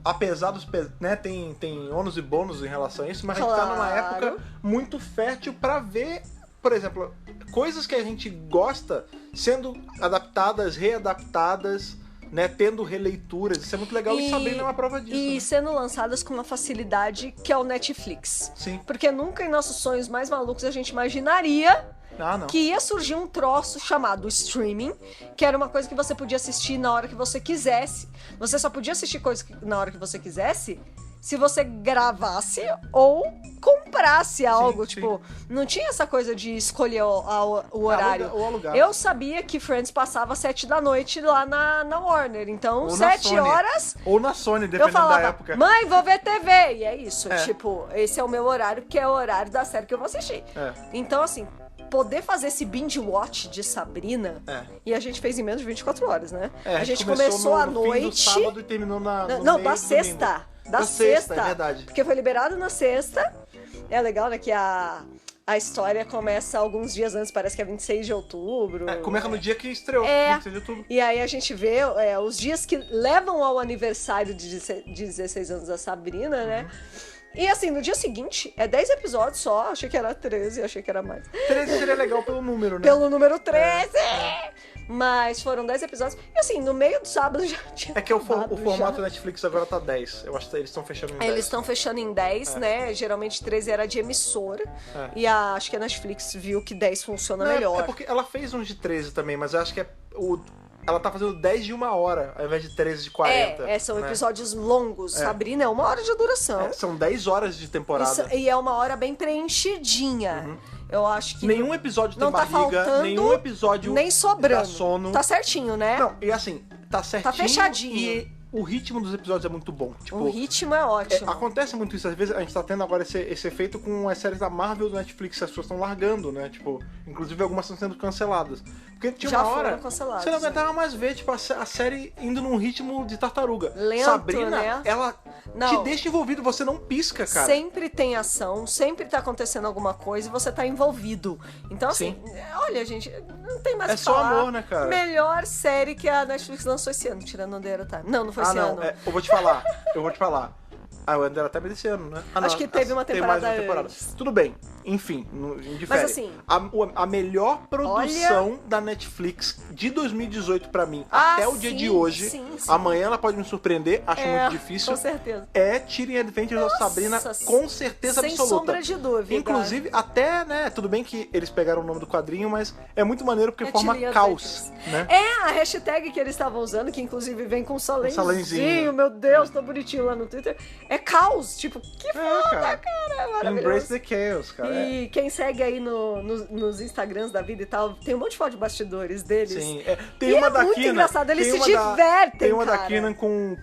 Apesar dos. Né, tem ônus e bônus em relação a isso, mas a gente tá numa época muito fértil pra ver, por exemplo, coisas que a gente gosta sendo adaptadas, readaptadas, né, tendo releituras. Isso é muito legal e Sabrina é uma prova disso. E né? sendo lançadas com uma facilidade que é o Netflix. Sim. Porque nunca em nossos sonhos mais malucos a gente imaginaria não. que ia surgir um troço chamado streaming, que era uma coisa que você podia assistir na hora que você quisesse. Você só podia assistir coisas na hora que você quisesse se você gravasse ou comprasse algo. Tipo, não tinha essa coisa de escolher o horário. Ou alugar. Eu sabia que Friends passava 7 da noite lá na Warner. Então, ou 7 horas... Ou na Sony, dependendo eu falava, da época. mãe, vou ver TV. E é isso. Tipo, esse é o meu horário, que é o horário da série que eu vou assistir. Então, assim, poder fazer esse binge watch de Sabrina, e a gente fez em menos de 24 horas, né? A gente começou à noite. Fim do sábado e terminou no da sexta. Da sexta. É verdade. Porque foi liberado na sexta. É legal, né, que a história começa alguns dias antes, parece que é 26 de outubro. Começa no dia que estreou, 26 de outubro. E aí a gente vê os dias que levam ao aniversário de 16 anos da Sabrina, né? E assim, no dia seguinte, 10 episódios só. Achei que era 13, achei que era mais. 13 seria legal pelo número, né? Pelo número 13! Mas foram 10 episódios. E assim, no meio do sábado já tinha. É que o formato Netflix agora tá 10. Eu acho que eles estão fechando em 10. Eles estão fechando em 10, né? Geralmente 13 era de emissora. E acho que a Netflix viu que 10 funciona melhor. É porque ela fez uns de 13 também, mas eu acho que ela tá fazendo 10 de 1 hora, ao invés de 13 de 40. São né? episódios longos. Sabrina é 1 hora de duração. São 10 horas de temporada. E é 1 hora bem preenchidinha. Eu acho que... Nenhum episódio não tem tá barriga, faltando, nenhum episódio nem sobrando. dá sono. Tá certinho, né? Não, e assim, tá certinho. Tá fechadinho. E o ritmo dos episódios é muito bom. Tipo, o ritmo é ótimo. Acontece muito isso. Às vezes a gente tá tendo agora esse efeito com as séries da Marvel do Netflix, que as pessoas estão largando, né? Tipo, inclusive algumas estão sendo canceladas. Porque tinha Já uma hora foram canceladas, você não aguentava mais ver, tipo, a série indo num ritmo de tartaruga. Lento, Sabrina, né? ela te deixa envolvido, você não pisca, cara. Sempre tem ação, sempre tá acontecendo alguma coisa e você tá envolvido. Então, assim, olha, gente, não tem mais o que só falar. amor, né, cara? Melhor série que a Netflix lançou esse ano, tirando Under Time. Não foi esse ano. Eu vou te falar. O Under Time é desse ano, né? Acho que teve uma temporada, mais uma temporada. Tudo bem, enfim, indifere. Mas assim... A melhor produção da Netflix de 2018 pra mim, até o dia de hoje, amanhã ela pode me surpreender, acho muito difícil. Com certeza. É Tyrion Adventures of Sabrina, com certeza sem absoluta. Sem sombra de dúvida. Inclusive, até, né, tudo bem que eles pegaram o nome do quadrinho, mas é muito maneiro porque forma caos, né? A hashtag que eles estavam usando, que inclusive vem com salenzinho. Meu Deus, tão bonitinho lá no Twitter. É caos, tipo, que foda, cara, maravilhoso. Embrace the chaos, cara. E quem segue aí nos Instagrams da vida e tal, tem um monte de foto de bastidores deles. Sim, tem uma da muito Kina, engraçado, eles se divertem, tem uma cara. da Kina com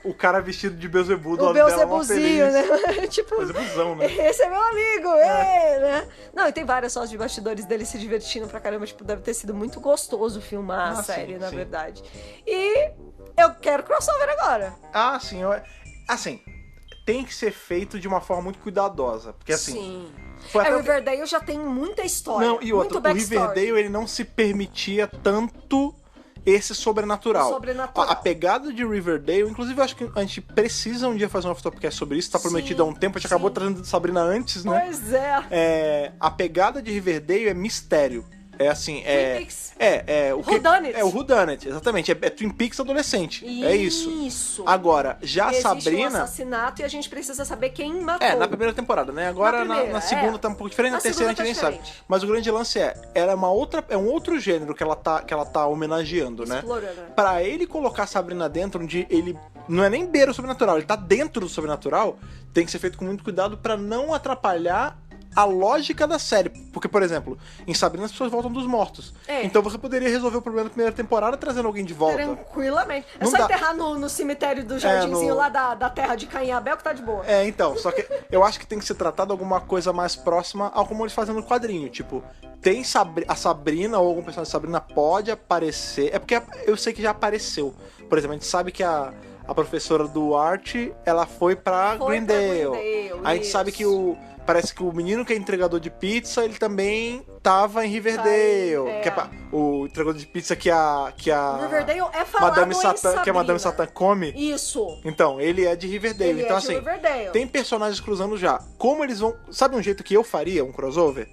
o cara vestido de Beelzebub do lado dela, Beelzebuzinho, né? Tipo, Beelzebuzão, né? Esse é meu amigo, né? Não, e tem várias fotos de bastidores deles se divertindo pra caramba, tipo, deve ter sido muito gostoso filmar a série, na verdade. E eu quero crossover agora. Sim, assim, tem que ser feito de uma forma muito cuidadosa, porque assim... Sim. O Riverdale já tem muita história. Não, e outro, o Riverdale ele não se permitia tanto esse sobrenatural. Sobrenatural. A pegada de Riverdale, inclusive eu acho que a gente precisa um dia fazer um off-topcast sobre isso, tá prometido há um tempo, a gente acabou trazendo Sabrina antes, né? Pois é. A pegada de Riverdale é mistério. É assim, o Whodunit. É o Whodunit, exatamente. É Twin Peaks adolescente. É isso. Isso. Agora, já a Existe Sabrina... um assassinato e a gente precisa saber quem matou. na primeira temporada, né? Agora na segunda tá um pouco diferente, na terceira a gente nem sabe. Mas o grande lance ela é um outro gênero que ela tá homenageando, né? Explorando. Pra ele colocar a Sabrina dentro, onde ele não é nem beira o sobrenatural, ele tá dentro do sobrenatural, tem que ser feito com muito cuidado pra não atrapalhar a lógica da série. Porque, por exemplo, em Sabrina as pessoas voltam dos mortos. Então você poderia resolver o problema da primeira temporada trazendo alguém de volta. Tranquilamente. É não só dá. Enterrar no cemitério do jardinzinho lá da terra de Caim e Abel que tá de boa. Então, só que eu acho que tem que ser tratado alguma coisa mais próxima ao como eles fazem no quadrinho. Tipo, tem a Sabrina ou algum personagem de Sabrina pode aparecer. É porque eu sei que já apareceu. Por exemplo, a gente sabe que a professora do Art, ela foi pra Greendale. A gente sabe que parece que o menino que é entregador de pizza, ele também tava em Riverdale. O entregador de pizza que a Riverdale é falado Madame Satã, em Sabrina. que a Madame Satã come. Isso. Então, ele é de Riverdale. Então, assim, tem personagens cruzando já. Como eles vão... Sabe um jeito que eu faria, um crossover?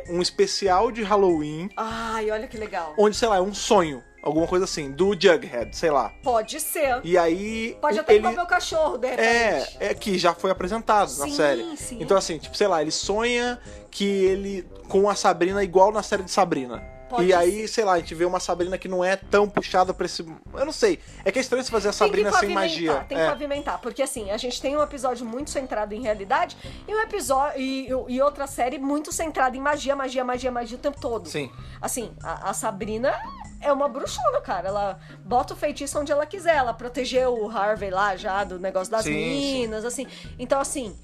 Um especial de Halloween. Ai, olha que legal. Onde, sei lá, é um sonho. Alguma coisa assim, do Jughead, sei lá. Pode ser. E aí... Pode até envolver o cachorro, de repente. Que já foi apresentado na série. Sim. Então, assim, tipo, sei lá, ele sonha que ele... Com a Sabrina igual na série de Sabrina. Pode aí, sei lá, a gente vê uma Sabrina que não é tão puxada pra esse... Eu não sei. É que é estranho você fazer a Sabrina sem magia. Tem que pavimentar. Porque, assim, a gente tem um episódio muito centrado em realidade e um episódio... E outra série muito centrada em magia o tempo todo. Sim. Assim, a Sabrina... É uma bruxona, cara. Ela bota o feitiço onde ela quiser. Ela protegeu o Harvey lá já do negócio das meninas, assim. Então, assim,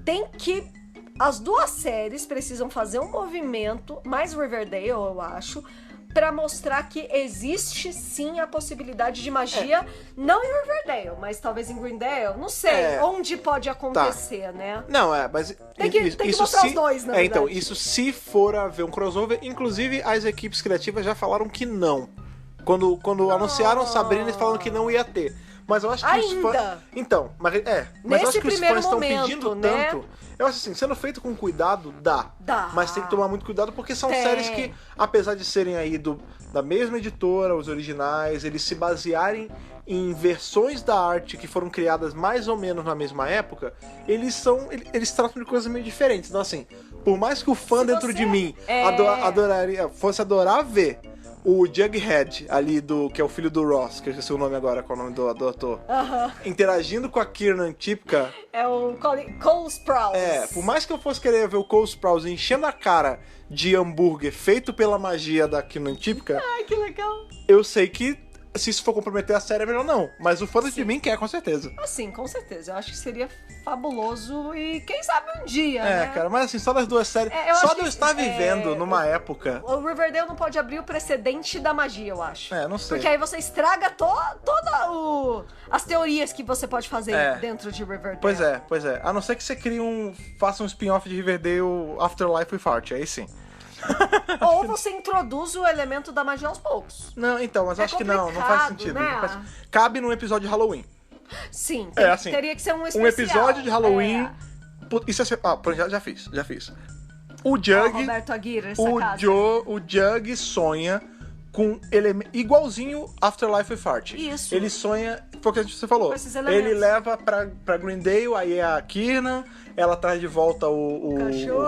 tem que... As duas séries precisam fazer um movimento, mais Riverdale, eu acho, pra mostrar que existe sim a possibilidade de magia, não em Riverdale, mas talvez em Greendale, não sei, onde pode acontecer, né? Não, mas... Tem que mostrar os dois, na verdade. Então, isso se for haver um crossover, inclusive as equipes criativas já falaram que não. Quando anunciaram Sabrina, eles falaram que não ia ter. Mas eu acho que os fãs... Então, mas eu acho que os fãs estão pedindo tanto... Eu acho assim, sendo feito com cuidado, dá. Mas tem que tomar muito cuidado porque são séries que, apesar de serem aí da mesma editora, os originais, eles se basearem em versões da arte que foram criadas mais ou menos na mesma época, eles tratam de coisas meio diferentes. Então, assim, por mais que o fã dentro de mim fosse adorar ver o Jughead ali que é o filho do Ross, que eu esqueci o nome agora, qual é o nome do ator, interagindo com a Kiernan Tipka. É o Cole Sprouse. Por mais que eu fosse querer ver o Cole Sprouse enchendo a cara de hambúrguer feito pela magia da Kiernan Tipka, ai, que legal. Eu sei que se isso for comprometer a série, é melhor não. Mas o fã de mim quer, com certeza. Assim, com certeza. Eu acho que seria fabuloso e quem sabe um dia, né? Cara, mas assim, só das duas séries... só de eu estar vivendo numa época... O Riverdale não pode abrir o precedente da magia, eu acho. Não sei. Porque aí você estraga toda as teorias que você pode fazer dentro de Riverdale. Pois é. A não ser que você faça um spin-off de Riverdale Afterlife with Art, aí sim. Ou você introduz o elemento da magia aos poucos. Não, então, mas acho que não faz sentido. Né? Cabe num episódio de Halloween. Sim, assim, teria que ser um especial. Um episódio de Halloween. Isso já fiz. O Jug. Roberto Aguirre, o Jug sonha com igualzinho Afterlife with Art. Isso. Ele sonha, foi o que você falou. Ele leva pra Greendale, aí é a Kiernan, ela traz de volta o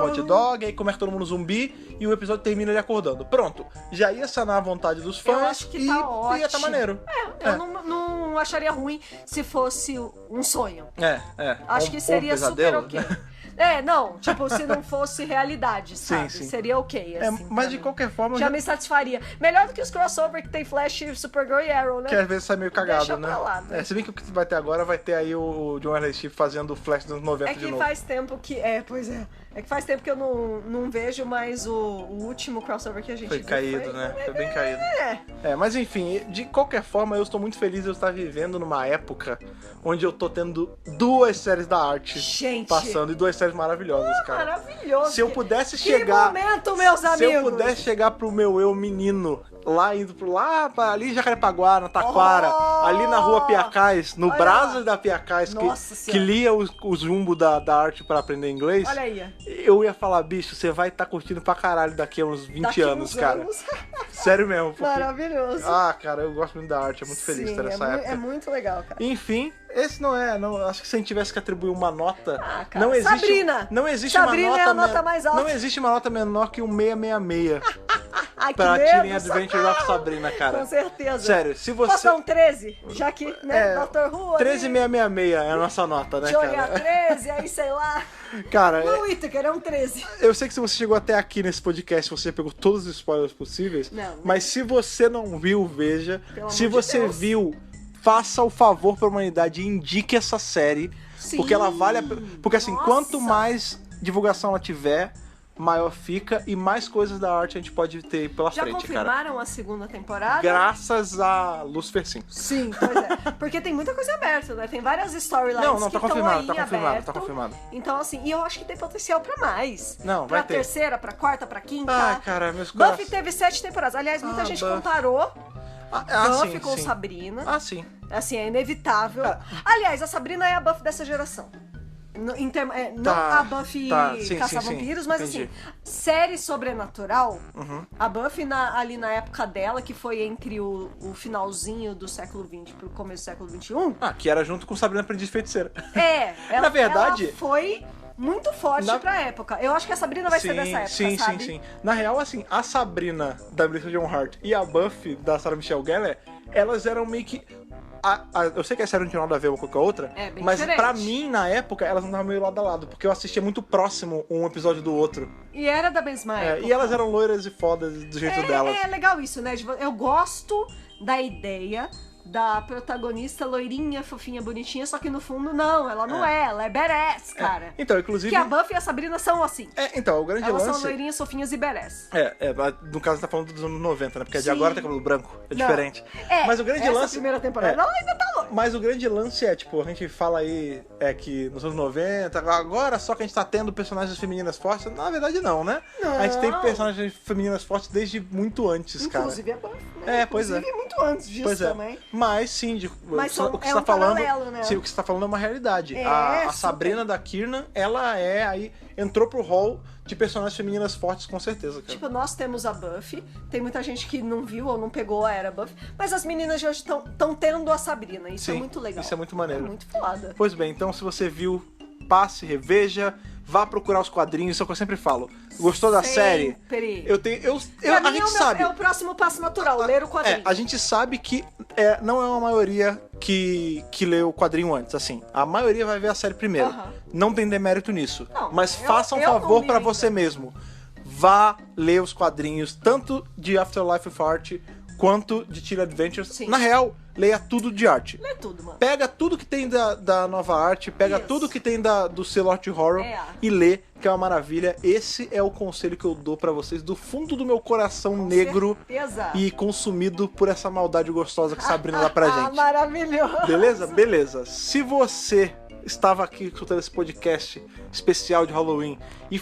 hot dog, aí começa todo mundo zumbi e o episódio termina ele acordando. Pronto. Já ia sanar a vontade dos fãs. Eu acho que ótimo. Ia tá maneiro. Eu não acharia ruim se fosse um sonho. Acho que seria super ok. Não, tipo, se não fosse realidade, sabe? Sim. Seria ok, assim. Mas de qualquer forma... Já me satisfaria. Melhor do que os crossover que tem Flash, Supergirl e Arrow, né? Que às vezes sai meio cagado, Deixa né? pra lá, né? Se bem que o que vai ter agora vai ter aí o John Wesley Shipp fazendo o Flash dos anos 90 de novo. É que faz tempo que... Pois é. É que faz tempo que eu não vejo mais o último crossover que a gente viu. Foi caído, né? Foi bem caído. Mas enfim, de qualquer forma, eu estou muito feliz de eu estar vivendo numa época onde eu tô tendo duas séries da arte passando e duas séries maravilhosas, cara. Maravilhoso. Se eu pudesse chegar... Que momento, meus amigos! Se eu pudesse chegar pro meu eu menino, lá indo ali em Jacarepaguá, na Taquara, ali na rua Piacás, no Brasas da Piacás, que lia o jumbo da arte pra aprender inglês. Olha aí. Eu ia falar, bicho, você vai estar curtindo pra caralho daqui a uns 20 anos, cara. Sério mesmo. Porque... Maravilhoso. Cara, eu gosto muito da arte, é muito feliz ter essa época. É muito legal, cara. Enfim, esse não, acho que se a gente tivesse que atribuir uma nota, cara, não existe, Sabrina. Não existe Sabrina uma nota, é a nota mais alta. Não existe uma nota menor que um 666. Ai, pra Tirem Adventure of Sabrina, cara. Com certeza. Sério, se você... Posso dar um 13? Já que, né, Dr. Who... 13666 é a nossa nota, né, cara? Deixa eu olhar 13, aí sei lá... Cara... No Whittaker é um 13. Eu sei que se você chegou até aqui nesse podcast, você pegou todos os spoilers possíveis. Não. Mas se você não viu, veja. Pelo se amor de você Deus. viu, faça o favor pra humanidade e indique essa série. Sim. Porque ela vale a... Porque assim, Nossa. quanto mais divulgação ela tiver... maior fica e mais coisas da arte a gente pode ter pela Já frente, cara. confirmaram a segunda temporada? Graças a Lucifer, sim. Sim, pois é. Porque tem muita coisa aberta, né? Tem várias storylines Não, que tá estão confirmado, aí tá confirmado, aberto. tá confirmado. Então, assim, e eu acho que tem potencial pra mais. Não, pra vai ter. terceira, pra quarta, pra quinta. Ah, cara, meus Buffy corações. teve 7 temporadas. Aliás, muita gente Buffy. comparou Buffy sim, com sim. Sabrina. Ah, sim. Assim, é inevitável. Cara. Aliás, a Sabrina é a Buffy dessa geração. Não Tá, a Buffy sim, caça-vampiros, sim, mas entendi. assim, série sobrenatural, Uhum. a Buffy ali na época dela, que foi entre o finalzinho do século XX pro começo do século XXI, Que era junto com Sabrina Aprendiz de Feiticeira. ela, verdade- ela foi muito forte pra época. Eu acho que a Sabrina vai ser dessa época, sim, sabe? sim. Na real, assim, a Sabrina da Melissa Joan Hart e a Buffy da Sarah Michelle Gellar, elas eram meio que... eu sei que a série não tinha nada a ver uma com a outra, É, bem mas diferente. pra mim, na época, elas andavam meio lado a lado, porque eu assistia muito próximo um episódio do outro. E era da mesma época. E elas eram loiras e fodas do jeito delas. É legal isso, né? Eu gosto da ideia da protagonista loirinha, fofinha, bonitinha, só que no fundo não, ela não ela é badass, cara. Então, inclusive... Que a Buffy e a Sabrina são assim. Então, o grande Elas lance... são loirinhas, fofinhas e badass. No caso, tá falando dos anos 90, né? Porque a de Sim. agora tem cabelo branco. É Não. diferente. Mas o grande essa lance... primeira temporada, ela ainda tá loira. Mas o grande lance é, tipo, a gente fala aí que nos anos 90, agora só que a gente tá tendo personagens femininas fortes. Na verdade, não, né? Não. A gente tem personagens femininas fortes desde muito antes, cara. Inclusive a Buffy, né? Pois é. Inclusive muito antes disso Pois é. também. Mas sim, Mas o que é você um tá falando, paralelo, né? sim, o que você tá falando é uma realidade. É, a super. Sabrina da Kiernan, ela entrou pro hall de personagens femininas fortes, com certeza, cara. Tipo, nós temos a Buffy, tem muita gente que não viu ou não pegou a era Buffy, mas as meninas de hoje estão tendo a Sabrina, isso é Sim, muito legal. isso é muito maneiro. É muito foda. Pois bem, então se você viu, passe, reveja, vá procurar os quadrinhos, isso é o que eu sempre falo. Gostou da série? Sempre. A Pra mim gente sabe. é o próximo passo natural, ler o quadrinho. A gente sabe que não é uma maioria que lê o quadrinho antes, assim. A maioria vai ver a série primeiro. Aham. Não tem demérito nisso. Não, mas eu- faça um eu não favor li pra ainda. você mesmo. Vá ler os quadrinhos, tanto de Afterlife of Art quanto de Teen Adventures. Sim. Na real, leia tudo de arte. Lê tudo, mano. Pega tudo que tem da nova arte, pega Isso. tudo que tem do selo Art Horror e lê, que é uma maravilha. Esse é o conselho que eu dou pra vocês do fundo do meu coração negro certeza. e consumido por essa maldade gostosa que Sabrina dá pra gente. Maravilhoso. Beleza? Beleza. Se você estava aqui escutando esse podcast especial de Halloween e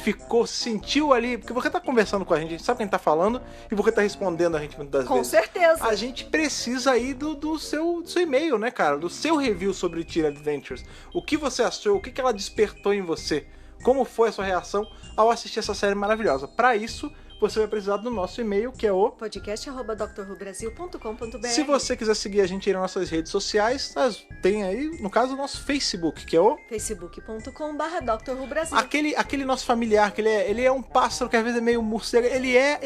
sentiu ali, porque você tá conversando com a gente sabe quem tá falando e você tá respondendo a gente muitas das Com vezes. certeza. A gente precisa aí do seu e-mail, né, cara? Do seu review sobre Teen Adventures. O que você achou? O que ela despertou em você? Como foi a sua reação ao assistir essa série maravilhosa? Para isso, você vai precisar do nosso e-mail, que é o... podcast@drrubrasil.com.br. Se você quiser seguir a gente aí nas nossas redes sociais, tem aí, no caso, o nosso Facebook, que é o... facebook.com/drrubrasil. Aquele nosso familiar, que ele é um pássaro que às vezes é meio morcego. Ele é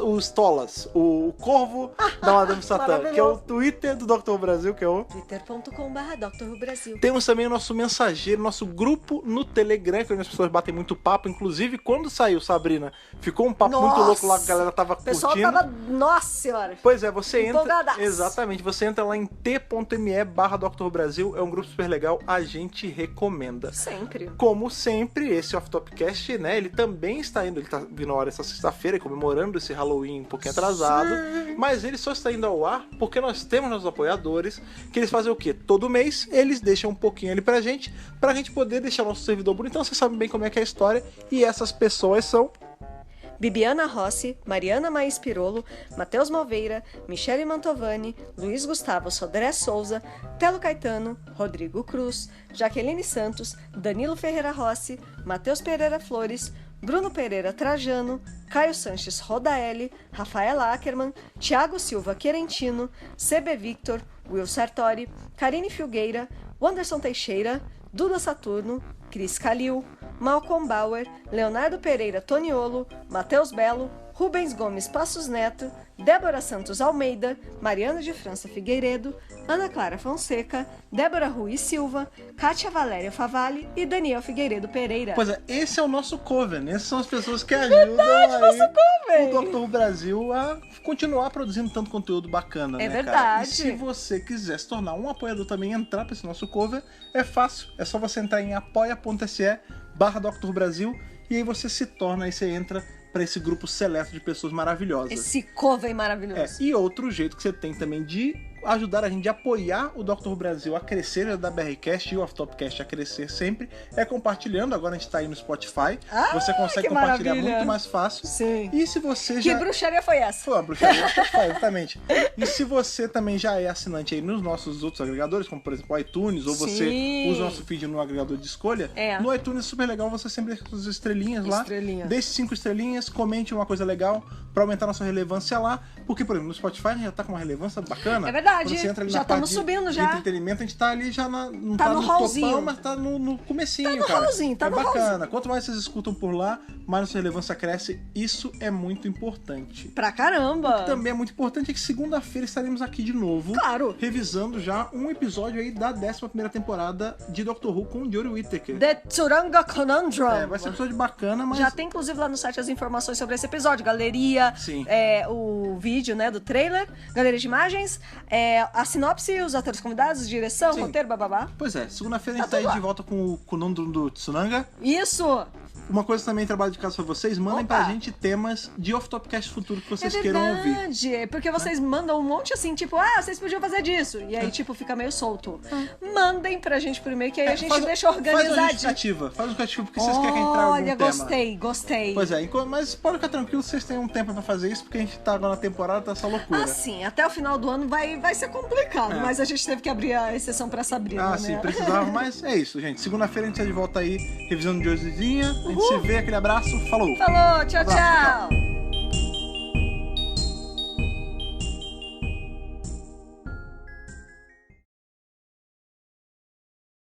o Stolas, o corvo da Madame Satã, que é o Twitter do Dr. Brasil, que é o... twitter.com/drrubrasil. Temos também o nosso mensageiro, nosso grupo no Telegram, que é onde as pessoas batem muito papo. Inclusive, quando saiu Sabrina, ficou um papo muito louco lá, que a galera tava O pessoal curtindo. tava... Nossa senhora. Pois é, você entra... Empolgadaço. Exatamente, você entra lá em t.me/Dr. Brasil, é um grupo super legal, a gente recomenda. Sempre. Como sempre, esse Off Topcast, né, ele também está indo, ele tá vindo a hora essa sexta-feira, comemorando esse Halloween um pouquinho atrasado, mas ele só está indo ao ar porque nós temos nossos apoiadores, que eles fazem o quê? Todo mês, eles deixam um pouquinho ali pra gente poder deixar o nosso servidor bonitão, vocês sabem bem como é que é a história, e essas pessoas são... Bibiana Rossi, Mariana Maís Pirolo, Matheus Malveira, Michele Mantovani, Luiz Gustavo Sodré Souza, Telo Caetano, Rodrigo Cruz, Jaqueline Santos, Danilo Ferreira Rossi, Matheus Pereira Flores, Bruno Pereira Trajano, Caio Sanches Rodaelli, Rafaela Ackerman, Thiago Silva Querentino, CB Victor, Will Sartori, Karine Filgueira, Wanderson Teixeira, Duda Saturno, Cris Calil, Malcolm Bauer, Leonardo Pereira Toniolo, Matheus Belo, Rubens Gomes Passos Neto, Débora Santos Almeida, Mariana de França Figueiredo, Ana Clara Fonseca, Débora Ruiz Silva, Kátia Valéria Favalli e Daniel Figueiredo Pereira. Pois é, esse é o nosso coven. Essas são as pessoas que ajudam o Dr. Who Brasil a continuar produzindo tanto conteúdo bacana, né, verdade. Cara? E se você quiser se tornar um apoiador também, entrar para esse nosso coven, é fácil. É só você entrar em apoia.se/Dr. Who Brasil e aí você se torna, aí você entra para esse grupo seleto de pessoas maravilhosas. Esse coven maravilhoso. E outro jeito que você tem também de ajudar a gente, de apoiar o Dr. Who Brasil a crescer, da BRCast e o Off Topcast a crescer sempre, é compartilhando. Agora a gente tá aí no Spotify. Você consegue compartilhar muito mais fácil. Sim. E se você Que bruxaria foi essa? Foi uma bruxaria do Spotify, exatamente. E se você também já é assinante aí nos nossos outros agregadores, como por exemplo o iTunes, ou você usa o nosso feed no agregador de escolha, no iTunes é super legal você sempre deixa as estrelinhas lá. Deixe 5 estrelinhas, comente uma coisa legal pra aumentar a nossa relevância lá. Porque, por exemplo, no Spotify a gente já tá com uma relevância bacana. É verdade. Você entra ali já na parte subindo de entretenimento, a gente tá ali já não tá no topão, mas tá no comecinho, cara. Tá no bacana. Hallzinho. Quanto mais vocês escutam por lá, mais nossa relevância cresce. Isso é muito importante. Pra caramba! O que também é muito importante é que segunda-feira estaremos aqui de novo. Claro! Revisando já um episódio aí da 11ª temporada de Doctor Who com Jodie Whittaker. The Tsuranga Conundrum. Vai ser um episódio bacana, mas... Já tem inclusive lá no site as informações sobre esse episódio. Galeria, o vídeo, né, do trailer, galeria de imagens, a sinopse, os atores convidados, direção, roteiro, bababá. Pois é, segunda-feira a gente tá aí de volta com o Conundrum do Tsuranga. Isso! Uma coisa também, trabalho de casa pra vocês, mandem pra gente temas de off-topcast futuro que vocês queiram ouvir. É verdade, porque vocês mandam um monte assim, tipo, vocês podiam fazer disso. E aí, tipo, fica meio solto. Mandem pra gente por e-mail, que aí a gente deixa organizadinho. Faz um justificativo, porque vocês querem que a gente traga algum tema. Olha, gostei. Pois é, mas pode ficar tranquilo, vocês têm um tempo pra fazer isso, porque a gente tá agora na temporada, tá essa loucura. Sim, até o final do ano vai ser complicado, mas a gente teve que abrir a exceção pra Sabrina, né? Sim, precisava, mas é isso, gente. Segunda-feira a gente tá de volta aí, revisando de hojezinha. A gente se vê, aquele abraço, falou! Falou, tchau, tchau!